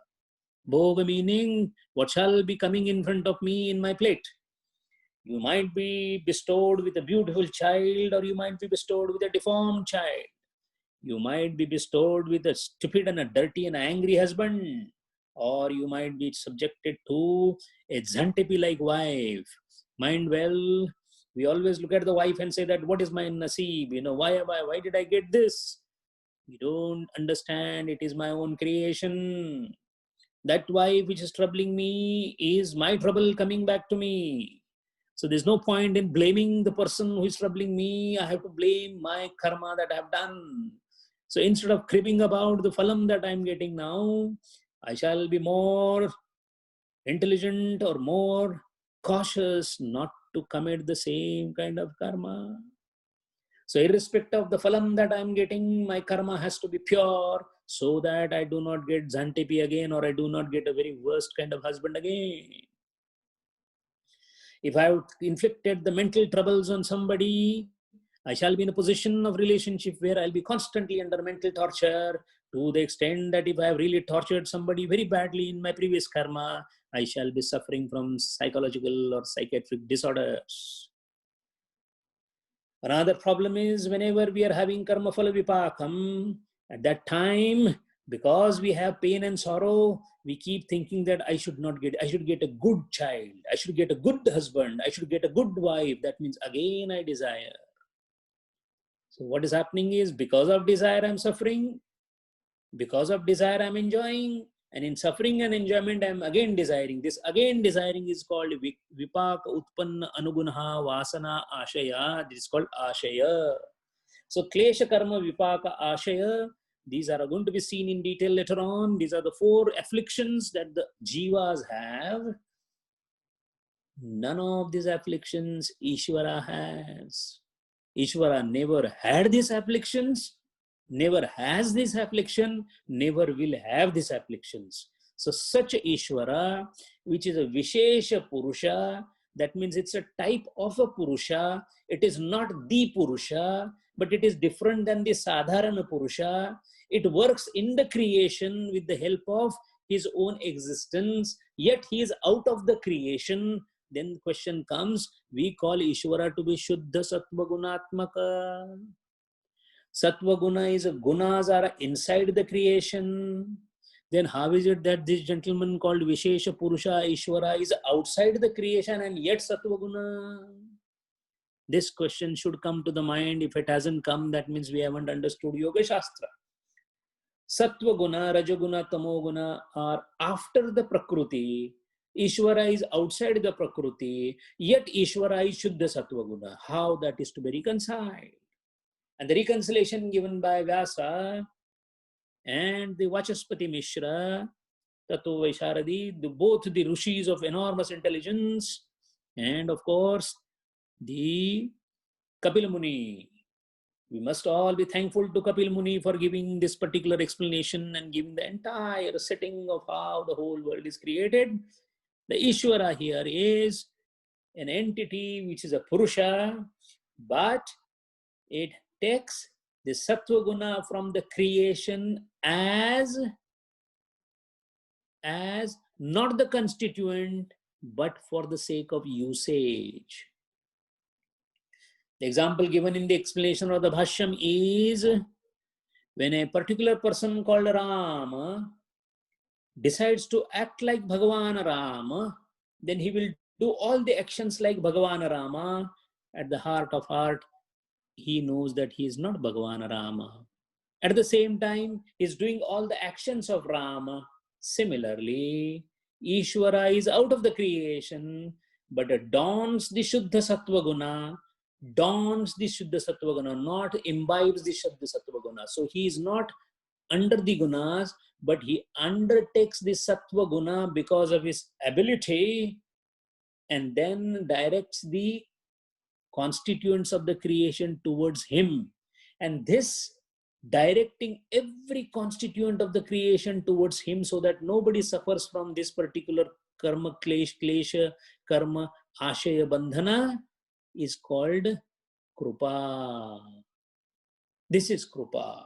Bhoga meaning what shall be coming in front of me in my plate. You might be bestowed with a beautiful child, or you might be bestowed with a deformed child. You might be bestowed with a stupid and a dirty and angry husband, or you might be subjected to a Xantippe-like wife. Mind well, we always look at the wife and say that, what is my naseeb? Why did I get this? You don't understand, it is my own creation. That wife which is troubling me is my trouble coming back to me. So there's no point in blaming the person who is troubling me. I have to blame my karma that I have done. So instead of cribbing about the phalam that I'm getting now, I shall be more intelligent or more cautious not to commit the same kind of karma. So irrespective of the phalam that I'm getting, my karma has to be pure so that I do not get Zantipi again, or I do not get a very worst kind of husband again. If I have inflicted the mental troubles on somebody, I shall be in a position of relationship where I'll be constantly under mental torture, to the extent that if I have really tortured somebody very badly in my previous karma, I shall be suffering from psychological or psychiatric disorders. Another problem is whenever we are having karma phala vipakam, at that time, because we have pain and sorrow, we keep thinking that I should get a good child, I should get a good husband, I should get a good wife. That means again I desire. So what is happening is, because of desire I'm suffering, because of desire I'm enjoying, and in suffering and enjoyment I'm again desiring. This again desiring is called vipaka utpanna anugunha vasana ashaya. This is called ashaya. So klesha karma vipaka ashaya, these are going to be seen in detail later on. These are the 4 afflictions that the jivas have. None of these afflictions Ishvara has. Ishvara never had these afflictions, never has this affliction, never will have these afflictions. So such a Ishvara, which is a Vishesha Purusha, that means it's a type of a Purusha. It is not the Purusha, but it is different than the Sadharana Purusha. It works in the creation with the help of his own existence, yet he is out of the creation. Then the question comes, we call Ishvara to be Shuddha Sattva Gunatmaka. Sattva Guna is gunas are inside the creation. Then how is it that this gentleman called Vishesha Purusha Ishvara is outside the creation and yet Sattva Guna? This question should come to the mind. If it hasn't come, that means we haven't understood Yoga Shastra. Sattva Guna, Rajaguna, Tamoguna are after the Prakriti. Ishvara is outside the Prakriti, yet Ishvara is Shuddha Sattva Guna. How that is to be reconciled? And the reconciliation given by Vyasa and the Vachaspati Mishra, Tato Vaisharadi, both the Rishis of enormous intelligence, and of course, the Kapil Muni. We must all be thankful to Kapil Muni for giving this particular explanation and giving the entire setting of how the whole world is created. The Ishvara here is an entity which is a Purusha, but it takes the Sattva Guna from the creation as not the constituent, but for the sake of usage. The example given in the explanation of the Bhashyam is, when a particular person called Rama decides to act like Bhagavan Rama, then he will do all the actions like Bhagavan Rama. At the heart of heart, he knows that he is not Bhagavan Rama. At the same time, he is doing all the actions of Rama. Similarly, Ishvara is out of the creation, but adorns the Shuddha Sattva Guna, dons the Shuddha Sattva Guna, not imbibes the Shuddha Sattva Guna. So he is not under the gunas, but he undertakes the Sattva Guna because of his ability, and then directs the constituents of the creation towards him. And this directing every constituent of the creation towards him, so that nobody suffers from this particular karma klesha karma ashaya bandhana, is called krupa. This is krupa.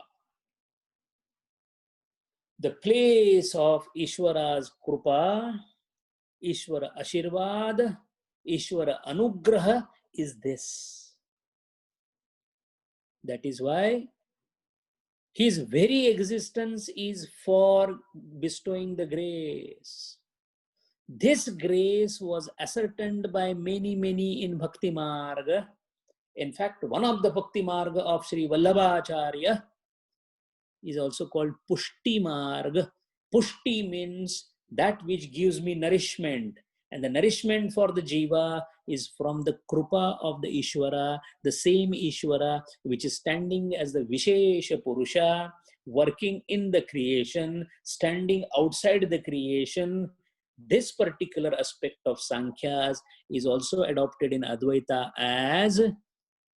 The place of Ishvara's krupa, Ishvara ashirvad, Ishvara anugraha is this. That is why his very existence is for bestowing the grace. This grace was ascertained by many in Bhakti Marga. In fact, one of the Bhakti Marga of Sri Vallabhacharya is also called Pushti Marga. Pushti means that which gives me nourishment. And the nourishment for the jiva is from the krupa of the Ishvara, the same Ishvara which is standing as the Vishesha Purusha, working in the creation, standing outside the creation, This particular aspect of Sankhyas is also adopted in Advaita as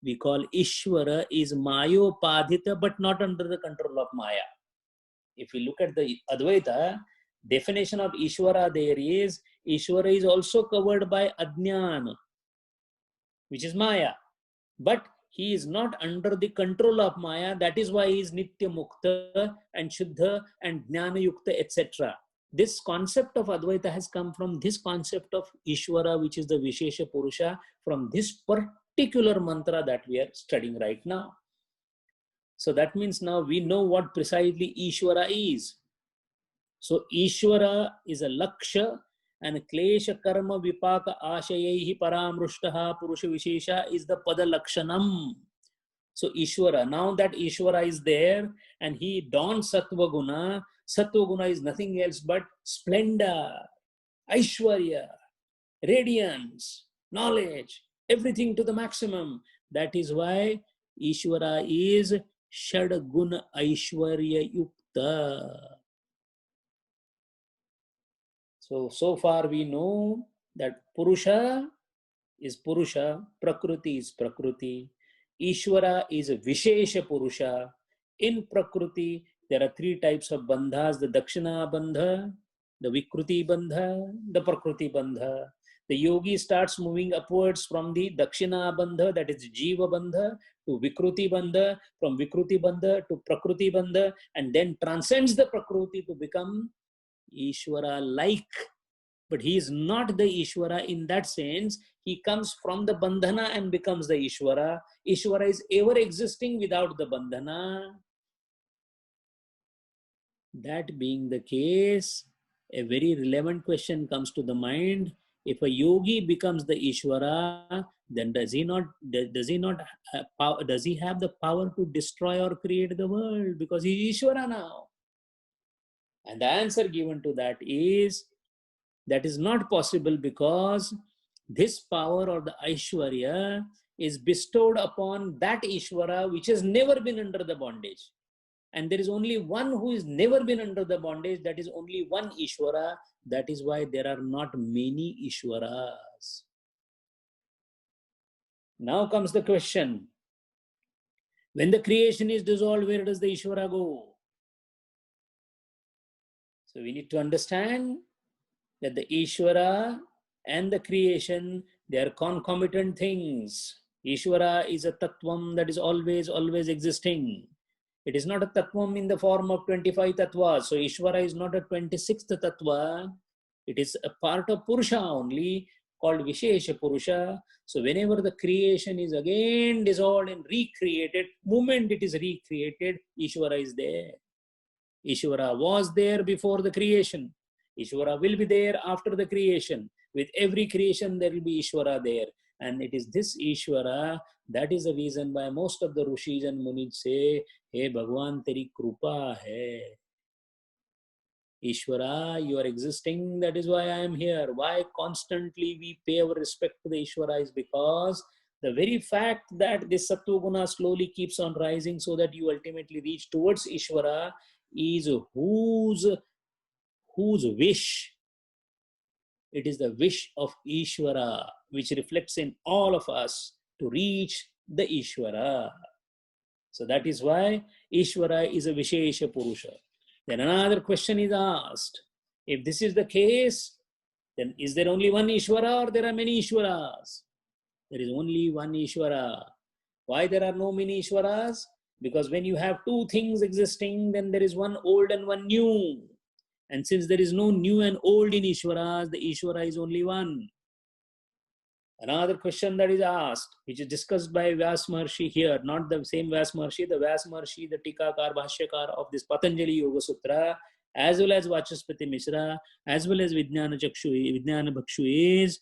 we call Ishvara is Mayopadhita, but not under the control of Maya. If we look at the Advaita, definition of Ishvara there is, Ishvara is also covered by Ajnana, which is Maya. But he is not under the control of Maya. That is why he is Nitya Mukta and Shuddha and Jnana Yukta, etc. This concept of Advaita has come from this concept of Ishvara, which is the Vishesha Purusha, from this particular mantra that we are studying right now. So that means now we know what precisely Ishvara is. So Ishvara is a Laksha and Klesha Karma Vipaka Ashayaihi Paramrushtaha Purusha Vishesha is the Pada Lakshanam. So Ishvara, now that Ishvara is there and he dons Sattva Guna, Sattva Guna is nothing else but splendor, Aishwarya, radiance, knowledge, everything to the maximum. That is why Ishvara is Shadguna Aishwarya Yukta. So far we know that Purusha is Purusha, Prakriti is Prakriti, Ishvara is a Vishesha Purusha. In Prakriti, there are three types of bandhas, the Dakshina bandha, the Vikruti bandha, the Prakriti bandha. The yogi starts moving upwards from the Dakshina bandha, that is Jiva bandha, to Vikruti bandha, from Vikruti bandha to Prakriti bandha, and then transcends the Prakriti to become Ishvara-like. But he is not the Ishvara in that sense. He comes from the bandhana and becomes the Ishvara. Ishvara is ever existing without the bandhana. That being the case, a very relevant question comes to the mind. If a yogi becomes the Ishvara, then does he have the power to destroy or create the world? Because he is Ishvara now. And the answer given to that is not possible, because this power or the Aishwarya is bestowed upon that Ishvara which has never been under the bondage. And there is only one who has never been under the bondage, that is only one Ishvara. That is why there are not many Ishvaras. Now comes the question. When the creation is dissolved, where does the Ishvara go? So we need to understand that the Ishvara and the creation, they are concomitant things. Ishvara is a Tattvam that is always existing. It is not a Tattvam in the form of 25 Tattvas. So Ishvara is not a 26th Tattva. It is a part of Purusha only, called Vishesha Purusha. So whenever the creation is again dissolved and recreated, moment it is recreated, Ishvara is there. Ishvara was there before the creation. Ishvara will be there after the creation. With every creation, there will be Ishvara there. And it is this Ishvara, that is the reason why most of the Rishis and Munis say, Hey Bhagwan, teri krupa hai. Ishvara, you are existing, that is why I am here. Why constantly we pay our respect to the Ishvara is because the very fact that this Sattva Guna slowly keeps on rising so that you ultimately reach towards Ishvara is whose wish? It is the wish of Ishvara, which reflects in all of us to reach the Ishvara. So that is why Ishvara is a Vishesha Purusha. Then another question is asked. If this is the case, then is there only one Ishvara or there are many Ishvaras? There is only one Ishvara. Why there are no many Ishvaras? Because when you have two things existing, then there is one old and one new. And since there is no new and old in Ishvaras, the Ishvara is only one. Another question that is asked, which is discussed by Vyas Maharshi here, not the same Vyas Maharshi, the Vyas Maharshi, the Tikakar, Bhashyakar of this Patanjali Yoga Sutra, as well as Vachaspati Mishra, as well as Vijnana Bhakshu is,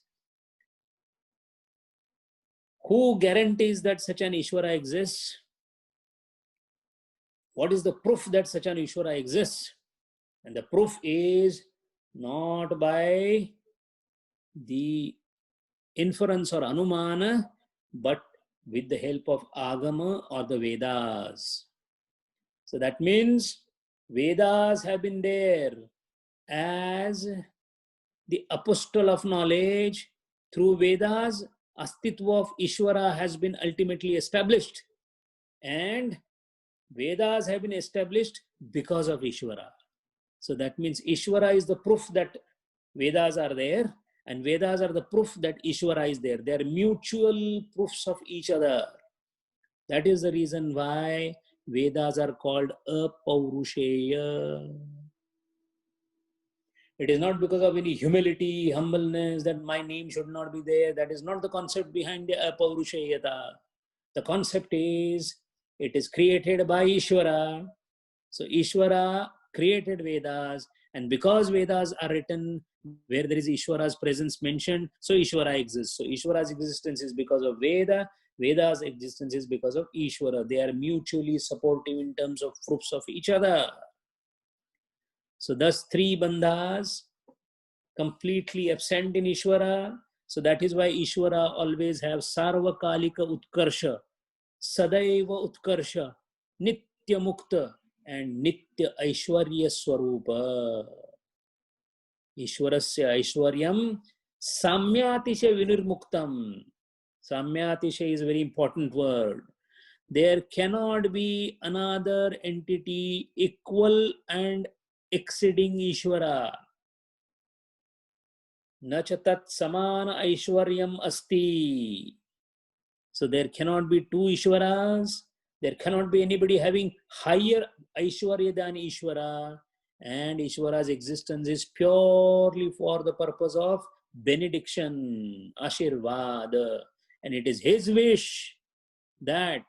who guarantees that such an Ishvara exists? What is the proof that such an Ishvara exists? And the proof is not by the inference or anumana, but with the help of agama or the Vedas. So that means Vedas have been there as the apostle of knowledge, through Vedas, Astitva of Ishvara has been ultimately established. And Vedas have been established because of Ishvara. So that means Ishvara is the proof that Vedas are there, and Vedas are the proof that Ishvara is there. They are mutual proofs of each other. That is the reason why Vedas are called Apaurusheya. It is not because of any humility, humbleness, that my name should not be there. That is not the concept behind the Apaurusheyata. The concept is, it is created by Ishvara. So Ishvara created Vedas, and because Vedas are written where there is Ishvara's presence mentioned, so Ishvara exists. So Ishvara's existence is because of Veda, Veda's existence is because of Ishvara. They are mutually supportive in terms of proofs of each other. So thus three bandhas completely absent in Ishvara. So that is why Ishvara always have Sarvakalika Utkarsha, Sadaiva Utkarsha, Nitya Mukta, and Nitya Aishwarya Swarupa. Ishwarasya Aishwaryam Samyatisha Vinirmuktam. Samyatisha is a very important word. There cannot be another entity equal and exceeding Ishvara. Na cha tat samana aishwaryam asti. So there cannot be two Ishwaras. There cannot be anybody having higher Aishwarya than Ishvara. And Ishvara's existence is purely for the purpose of benediction, Ashirvad. And it is his wish that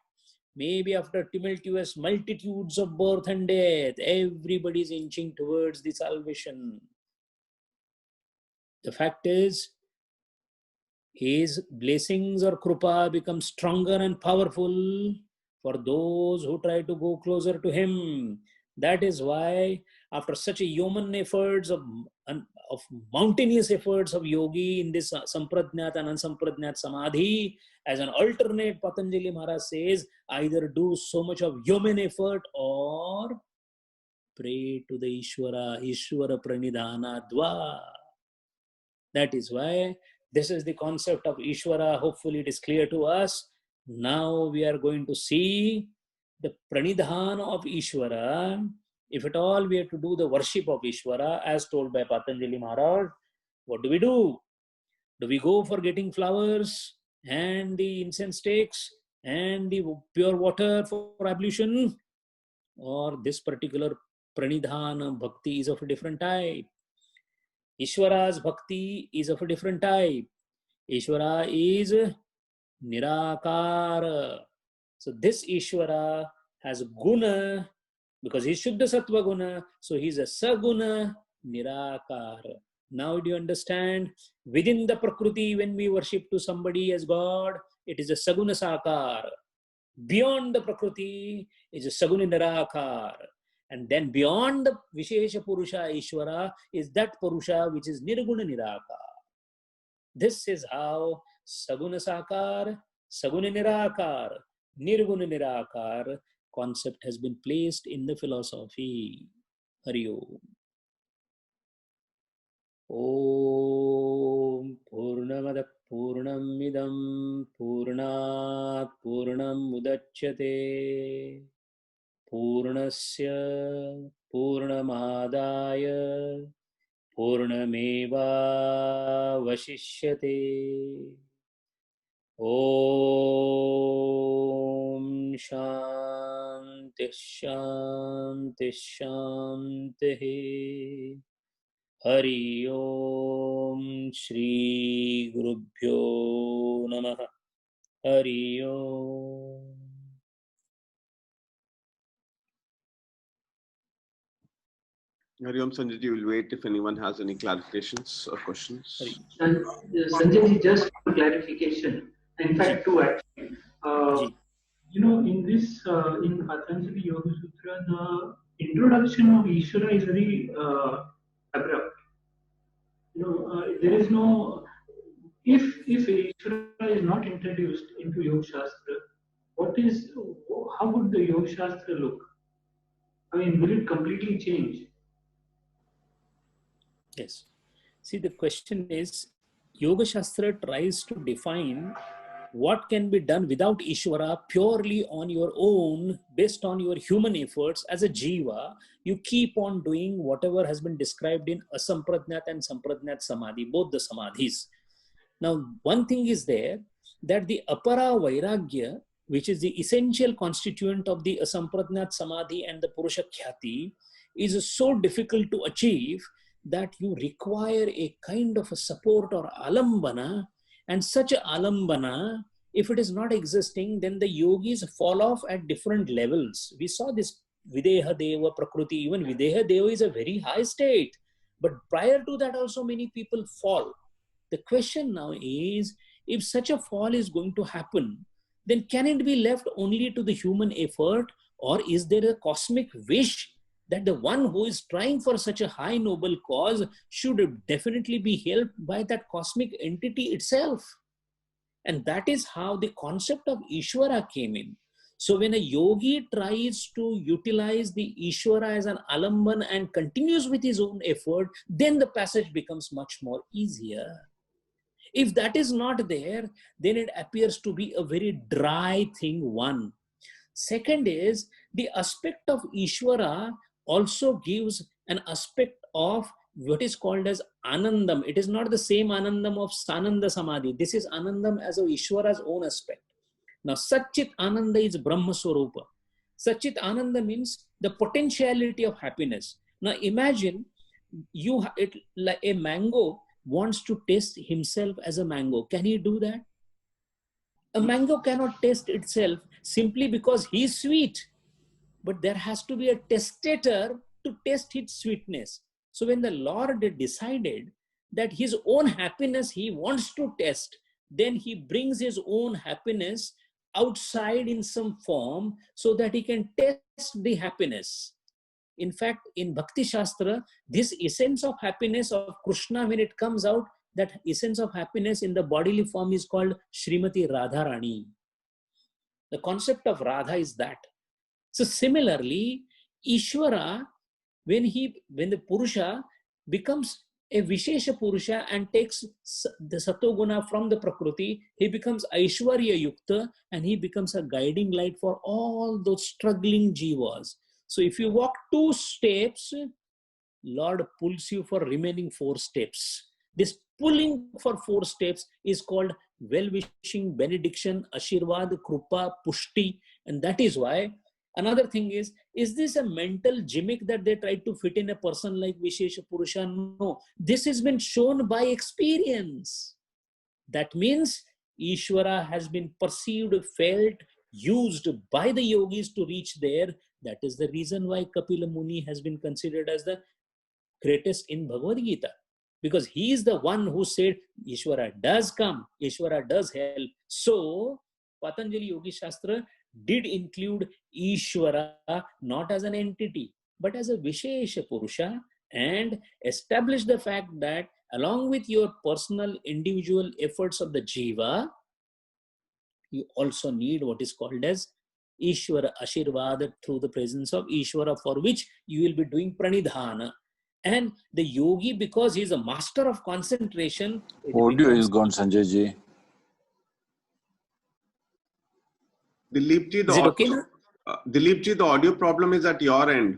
maybe after tumultuous multitudes of birth and death, everybody is inching towards the salvation. The fact is, his blessings or krupa become stronger and powerful for those who try to go closer to him. That is why, after such a human efforts of mountainous efforts of yogi in this sampradnyat and unsampradnyat samadhi, as an alternate, Patanjali Maharaj says, either do so much of human effort or pray to the Ishvara Pranidhana Dva. That is why this is the concept of Ishvara. Hopefully it is clear to us. Now we are going to see the pranidhana of Ishvara. If at all we have to do the worship of Ishvara as told by Patanjali Maharaj, what do we do? Do we go for getting flowers and the incense sticks and the pure water for ablution? Or this particular pranidhana bhakti is of a different type? Ishvara's bhakti is of a different type. Ishvara is Nirakara. So this Ishvara has guna because he's Shuddha Sattva Guna. So he's a Saguna Nirakara. Now do you understand? Within the Prakriti, when we worship to somebody as God, it is a Saguna Sakar. Beyond the Prakriti is a Saguna Nirakar. And then beyond the Vishesha Purusha Ishvara is that Purusha which is Nirguna Nirakar. This is how Saguna Sakar, Saguna Nirakar, Nirguna Nirakar concept has been placed in the philosophy. Hari Om. Om Purnamada Purnamidam Purnat Purnam Mudachyate Purnasya Purnamadaya Purnameva Vashishyate. Om Shanti Shanti Shanti. Hari Om Shri Gurubhyo Namaha. Hari Om. Hari Om, Sanjay, we'll wait if anyone has any clarifications or questions. Sanjay, just for clarification, in fact, two actually. In this, in Patanjali Yoga Sutra, the introduction of Ishvara is very abrupt. There is no, if Ishvara is not introduced into Yoga Shastra, how would the Yoga Shastra look? I mean, will it completely change? Yes. See, the question is, Yoga Shastra tries to define what can be done without Ishvara purely on your own, based on your human efforts as a jiva. You keep on doing whatever has been described in Asampradnyat and Sampradnyat Samadhi, both the Samadhis. Now, one thing is there, that the Apara Vairagya, which is the essential constituent of the Asampradnyat Samadhi and the Purusha Khyati, is so difficult to achieve that you require a kind of a support or alambana, and such a alambana, if it is not existing, then the yogis fall off at different levels. We saw this Videha Deva Prakriti, even Videha Deva is a very high state, but prior to that also many people fall. The question now is, if such a fall is going to happen, then can it be left only to the human effort, or is there a cosmic wish that the one who is trying for such a high noble cause should definitely be helped by that cosmic entity itself? And that is how the concept of Ishvara came in. So when a yogi tries to utilize the Ishvara as an alamban and continues with his own effort, then the passage becomes much more easier. If that is not there, then it appears to be a very dry thing, one. Second is, the aspect of Ishvara also gives an aspect of what is called as Anandam. It is not the same Anandam of Sananda Samadhi. This is Anandam as of Ishvara's own aspect. Now, Satchit Ananda is Brahma Swarupa. Satchit Ananda means the potentiality of happiness. Now, imagine like a mango wants to taste himself as a mango. Can he do that? A mango cannot taste itself simply because he is sweet. But there has to be a testator to test its sweetness. So when the Lord decided that his own happiness he wants to test, then he brings his own happiness outside in some form so that he can test the happiness. In fact, in Bhakti Shastra, this essence of happiness of Krishna, when it comes out, that essence of happiness in the bodily form is called Srimati Radharani. The concept of Radha is that. So similarly, Ishvara, when the Purusha becomes a Vishesha Purusha and takes the Satoguna from the Prakriti, he becomes Aishwarya Yukta and he becomes a guiding light for all those struggling jivas. So if you walk 2 steps, Lord pulls you for remaining 4 steps. This pulling for 4 steps is called well-wishing, benediction, Ashirvad, Krupa, Pushti, and that is why. Another thing is this a mental gimmick that they try to fit in a person like Vishesha Purusha? No, this has been shown by experience. That means Ishvara has been perceived, felt, used by the yogis to reach there. That is the reason why Kapila Muni has been considered as the greatest in Bhagavad Gita. Because he is the one who said Ishvara does come, Ishvara does help. So Patanjali Yogi Shastra did include Ishvara not as an entity, but as a Vishesha Purusha, and establish the fact that along with your personal individual efforts of the Jiva, you also need what is called as Ishvara Ashirvad through the presence of Ishvara, for which you will be doing Pranidhana. And the yogi, because he is a master of concentration, Audio is gone, Sanjay ji. Dilipji, is it okay now? Dilipji, the audio problem is at your end.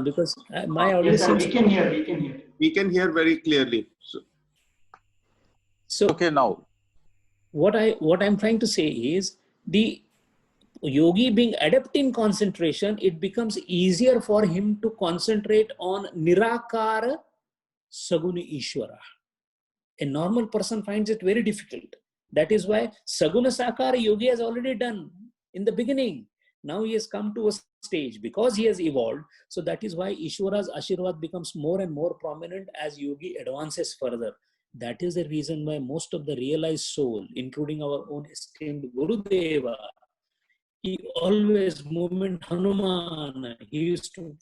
Because my audio Yes, sir, seems we can hear. We can hear very clearly. so. Okay, now. What I'm trying to say is, the yogi being adept in concentration, it becomes easier for him to concentrate on Nirakara Saguna Ishvara. A normal person finds it very difficult. That is why Saguna Sakara yogi has already done in the beginning. Now he has come to a stage because he has evolved. So that is why Ishvara's Ashirvad becomes more and more prominent as yogi advances further. That is the reason why most of the realized soul, including our own esteemed Gurudeva, he always, moment Hanuman, he used to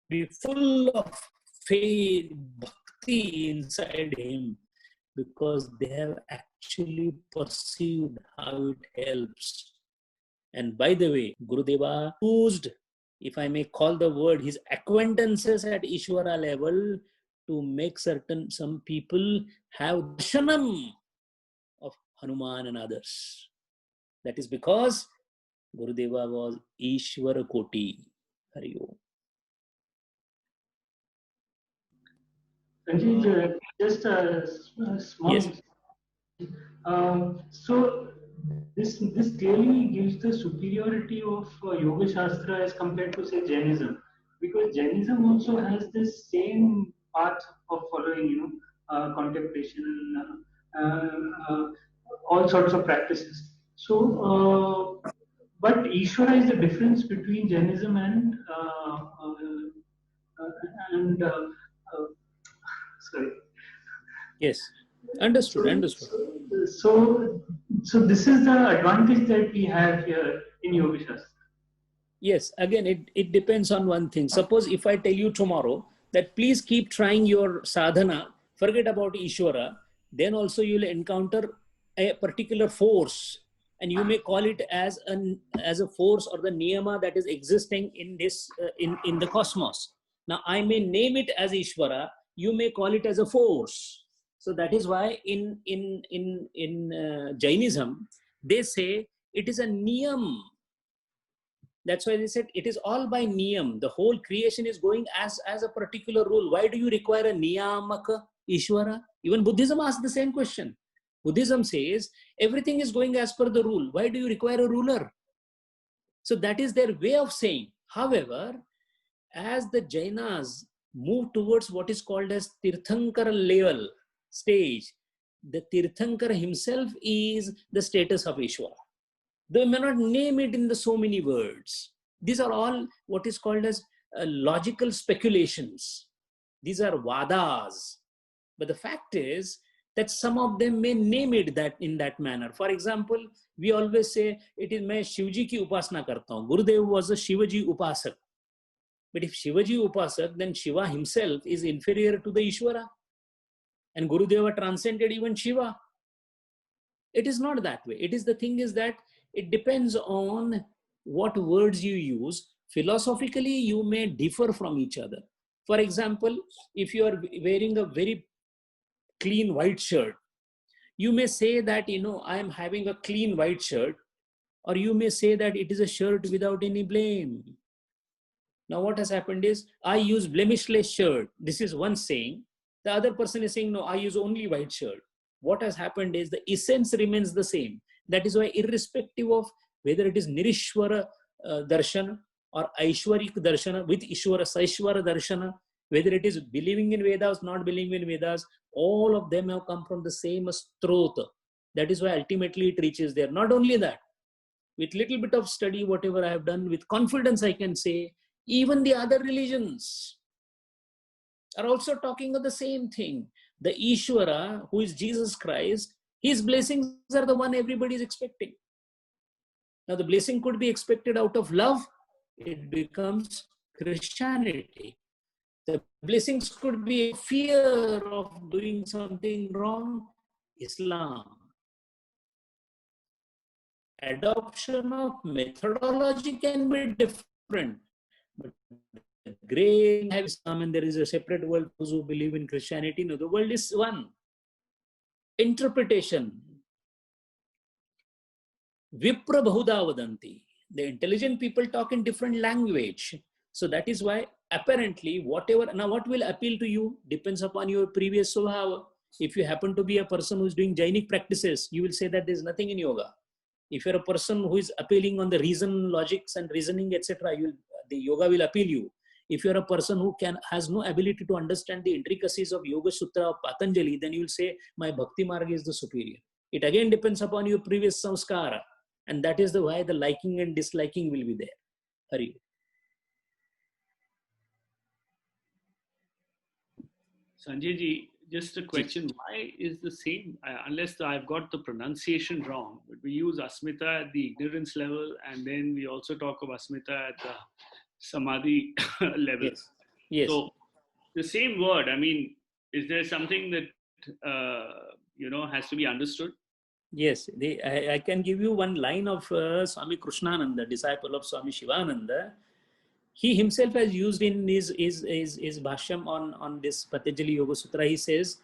be full of faith, bhakti inside him, because they have actually perceived how it helps. And by the way, Gurudeva used, if I may call the word, his acquaintances at Ishvara level to make some people have darshanam of Hanuman and others. That is because Gurudeva was Ishvara Koti. Hari Om. Sanjay, just a small. Yes. So this clearly gives the superiority of Yoga Shastra as compared to say Jainism, because Jainism also has this same path of following, contemplation, all sorts of practices. So, but Ishvara is the difference between Jainism and sorry. Yes. Understood. So this is the advantage that we have here in Yoga Shastra. Yes, again, it depends on one thing. Suppose if I tell you tomorrow that please keep trying your sadhana, forget about Ishvara, then also you will encounter a particular force, and you may call it as a force or the niyama that is existing in this in the cosmos. Now I may name it as Ishvara, you may call it as a force. So that is why in Jainism they say it is a niyam. That's why they said it is all by niyam. The whole creation is going as a particular rule. Why do you require a niyamaka Ishvara? Even Buddhism asks the same question. Buddhism says everything is going as per the rule. Why do you require a ruler? So that is their way of saying. However, as the Jainas move towards what is called as Tirthankara level stage, the Tirthankara himself is the status of Ishvara. They may not name it in the so many words. These are all what is called as logical speculations. These are vadas. But the fact is that some of them may name it that in that manner. For example, we always say, it is मैं शिवजी की उपासना करता हूँ. Gurudev was a Shivaji upasak. But if Shivaji upasak, then Shiva himself is inferior to the Ishvara. And Gurudeva transcended even Shiva. It is not that way. It is the thing is that it depends on what words you use. Philosophically, you may differ from each other. For example, if you are wearing a very clean white shirt, you may say that, I am having a clean white shirt, or you may say that it is a shirt without any blame. Now what has happened is, I use blemishless shirt. This is one saying. The other person is saying, no, I use only white shirt. What has happened is the essence remains the same. That is why irrespective of whether it is Nirishwara Darshana or Aishwarik Darshana with Ishwara Saishwara Darshana, whether it is believing in Vedas, not believing in Vedas, all of them have come from the same Strota. That is why ultimately it reaches there. Not only that, with little bit of study, whatever I have done, with confidence I can say, even the other religions are also talking of the same thing. The Ishvara, who is Jesus Christ, his blessings are the one everybody is expecting. Now the blessing could be expected out of love, it becomes Christianity. The blessings could be fear of doing something wrong, Islam. Adoption of methodology can be different, but the great have Islam and there is a separate world. Those who believe in Christianity, no, the world is one. Interpretation. Vipra Bahuda Vadanti. The intelligent people talk in different language. So that is why apparently whatever, now what will appeal to you depends upon your previous swabhava. If you happen to be a person who is doing Jainic practices, you will say that there is nothing in yoga. If you're a person who is appealing on the reason, logics and reasoning, etc., the yoga will appeal you. If you're a person who has no ability to understand the intricacies of Yoga Sutra of Patanjali, then you will say, my Bhakti Marga is the superior. It again depends upon your previous samskara. And that is why the liking and disliking will be there. Hari. Sanjay ji, just a question. Why is the same, unless I've got the pronunciation wrong, but we use Asmita at the ignorance level, and then we also talk of Asmita at the Samadhi level. Yes. Yes. So the same word, I mean, is there something that, has to be understood? Yes, I can give you one line of Swami Krishnananda, disciple of Swami Shivananda. he himself has used in his bhashyam on this Patanjali Yoga Sutra. He says,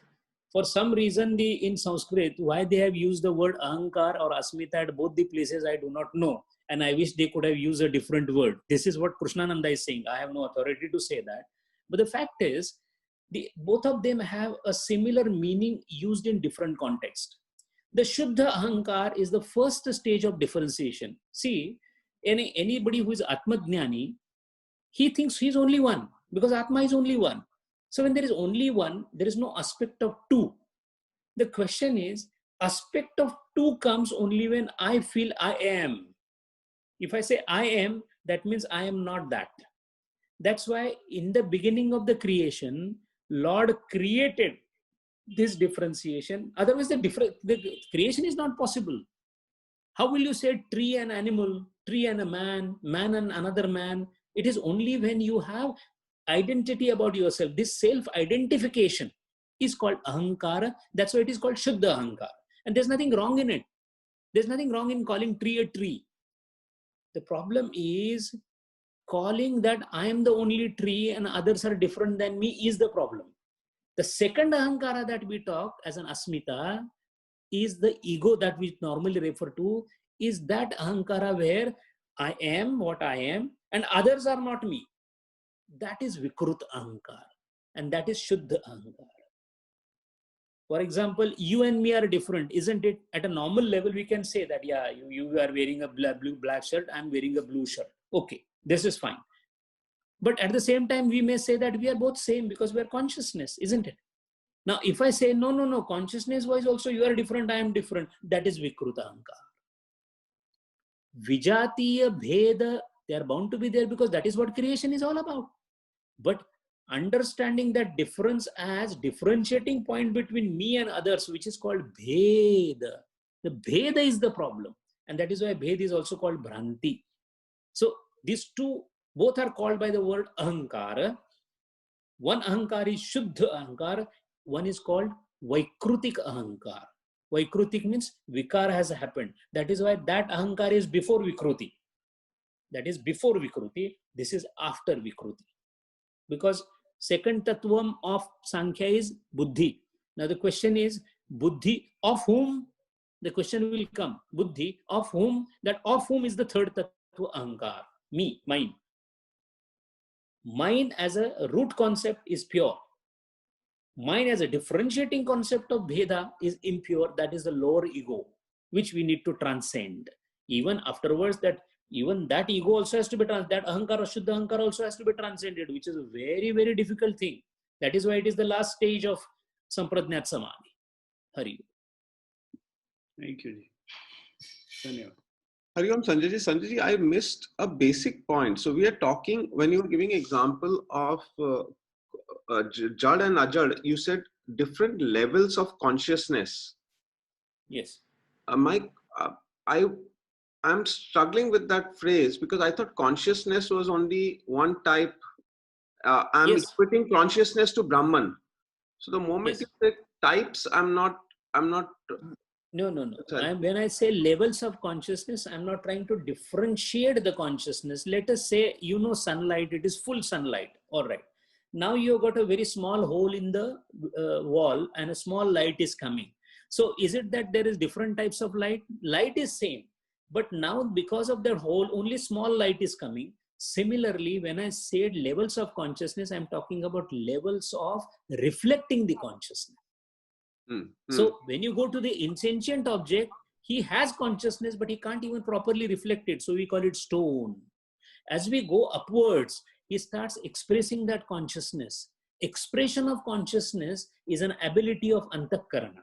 for some reason in Sanskrit, why they have used the word ahankar or asmita at both the places, I do not know. And I wish they could have used a different word. This is what Krishnananda is saying. I have no authority to say that. But the fact is, both of them have a similar meaning used in different contexts. The Shuddha Ahankar is the first stage of differentiation. See, anybody who is Atmajnani, he thinks he's only one because Atma is only one. So when there is only one, there is no aspect of two. The question is, aspect of two comes only when I feel I am. If I say I am, that means I am not that. That's why in the beginning of the creation, Lord created this differentiation. Otherwise, the creation is not possible. How will you say tree and animal, tree and a man, man and another man? It is only when you have identity about yourself. This self-identification is called ahankara. That's why it is called Shuddha Ahankara. And there's nothing wrong in it. There's nothing wrong in calling tree a tree. The problem is calling that I am the only tree and others are different than me is the problem. The second ahankara that we talk as an asmita is the ego that we normally refer to, is that ahankara where I am what I am and others are not me. That is Vikrut ahankara and that is Shuddha ahankara. For example, you and me are different, isn't it? At a normal level, we can say that, yeah, you are wearing a black shirt, I'm wearing a blue shirt. Okay, this is fine. But at the same time, we may say that we are both same because we are consciousness, isn't it? Now, if I say, no, consciousness-wise also you are different, I am different, that is Vikruta Ahankara. Vijatiya Bheda, they are bound to be there because that is what creation is all about. But understanding that difference as differentiating point between me and others, which is called Bheda. The Bheda is the problem. And that is why Bheda is also called Bhranti. So these two, both are called by the word Ahankara. One Ahankara is Shuddha Ahankara. One is called Vaikrutik Ahankara. Vaikrutik means Vikara has happened. That is why that Ahankara is before Vikruti. That is before Vikruti. This is after Vikruti. Because second Tattvam of Sankhya is Buddhi. Now the question is, Buddhi of whom? The question will come. Buddhi of whom? That of whom is the third Tattva Ahankara? Me, mine. Mine as a root concept is pure. Mine as a differentiating concept of Bheda is impure. That is the lower ego, which we need to transcend. Even afterwards, that ego also has to be that Ahankara, Shuddha Ahankara also has to be transcended, which is a very, very difficult thing. That is why it is the last stage of Sampradnyat Samadhi. Hari. Thank you. Dhanyavad. Hari Om Sanjay ji, I missed a basic point. So we are talking, when you were giving example of Jad and Ajad, you said different levels of consciousness. Yes. I'm struggling with that phrase because I thought consciousness was only one type. I'm equating consciousness to Brahman. So the moment you say types, I'm not. No. When I say levels of consciousness, I'm not trying to differentiate the consciousness. Let us say, sunlight, it is full sunlight. All right. Now you've got a very small hole in the wall and a small light is coming. So is it that there is different types of light? Light is same. But now because of that hole, only small light is coming. Similarly, when I said levels of consciousness, I'm talking about levels of reflecting the consciousness. So when you go to the insentient object, he has consciousness, but he can't even properly reflect it. So we call it stone. As we go upwards, he starts expressing that consciousness. Expression of consciousness is an ability of antakarana.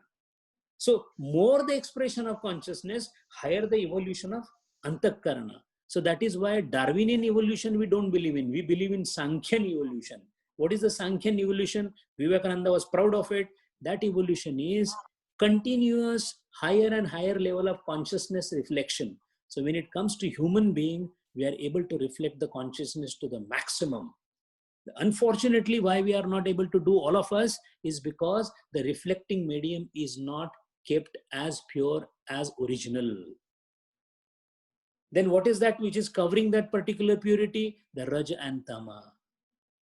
So more the expression of consciousness, higher the evolution of antakarana. So that is why Darwinian evolution we don't believe in. We believe in Sankhyan evolution. What is the Sankhyan evolution? Vivekananda was proud of it. That evolution is continuous higher and higher level of consciousness reflection. So when it comes to human being, we are able to reflect the consciousness to the maximum. Unfortunately, why we are not able to do all of us is because the reflecting medium is not kept as pure as original. Then what is that which is covering that particular purity? The Raj and Tama.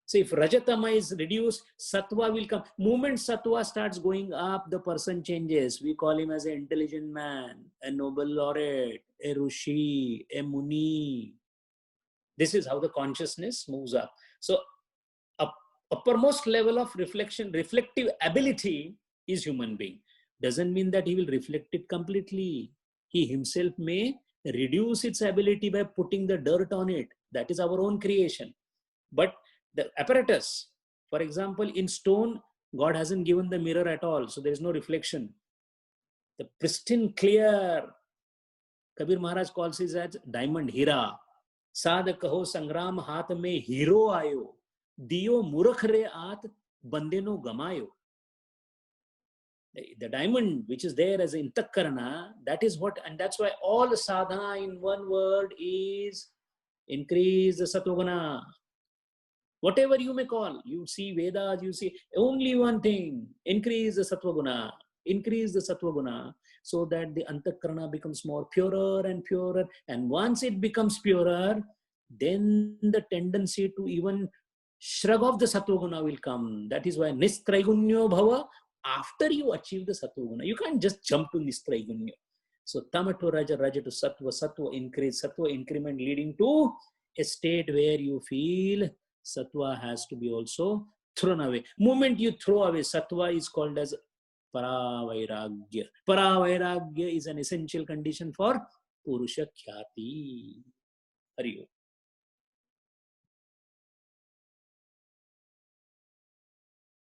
So if Rajatama is reduced, Sattva will come. Moment Sattva starts going up, the person changes. We call him as an intelligent man, a Nobel laureate, a Rishi, a Muni. This is how the consciousness moves up. So uppermost level of reflection, reflective ability is human being. Doesn't mean that he will reflect it completely. He himself may reduce its ability by putting the dirt on it. That is our own creation. But the apparatus, for example, in stone, God hasn't given the mirror at all. So there is no reflection. The pristine, clear, Kabir Maharaj calls it as diamond, hira. Sad kaho sangram hath mein hero ayo. Diyo murakh re aat bande no gamayo. The diamond which is there as an intakkarana, that is what, and that's why all sadhana in one word is increase the sattva-guna. Whatever you may call, you see Vedas, you see only one thing, increase the sattva-guna, increase the sattva-guna, so that the antakarana becomes more purer and purer. And once it becomes purer, then the tendency to even shrug off the sattva-guna will come. That is why nistraigunyo bhava, after you achieve the sattva-guna. You can't just jump to nistraigunyo. So tama to raja, raja to sattva, sattva increase, sattva increment, leading to a state where you feel sattva has to be also thrown away. Moment you throw away sattva is called as paravairagya. Paravairagya is an essential condition for purusha khyati. Hari Om.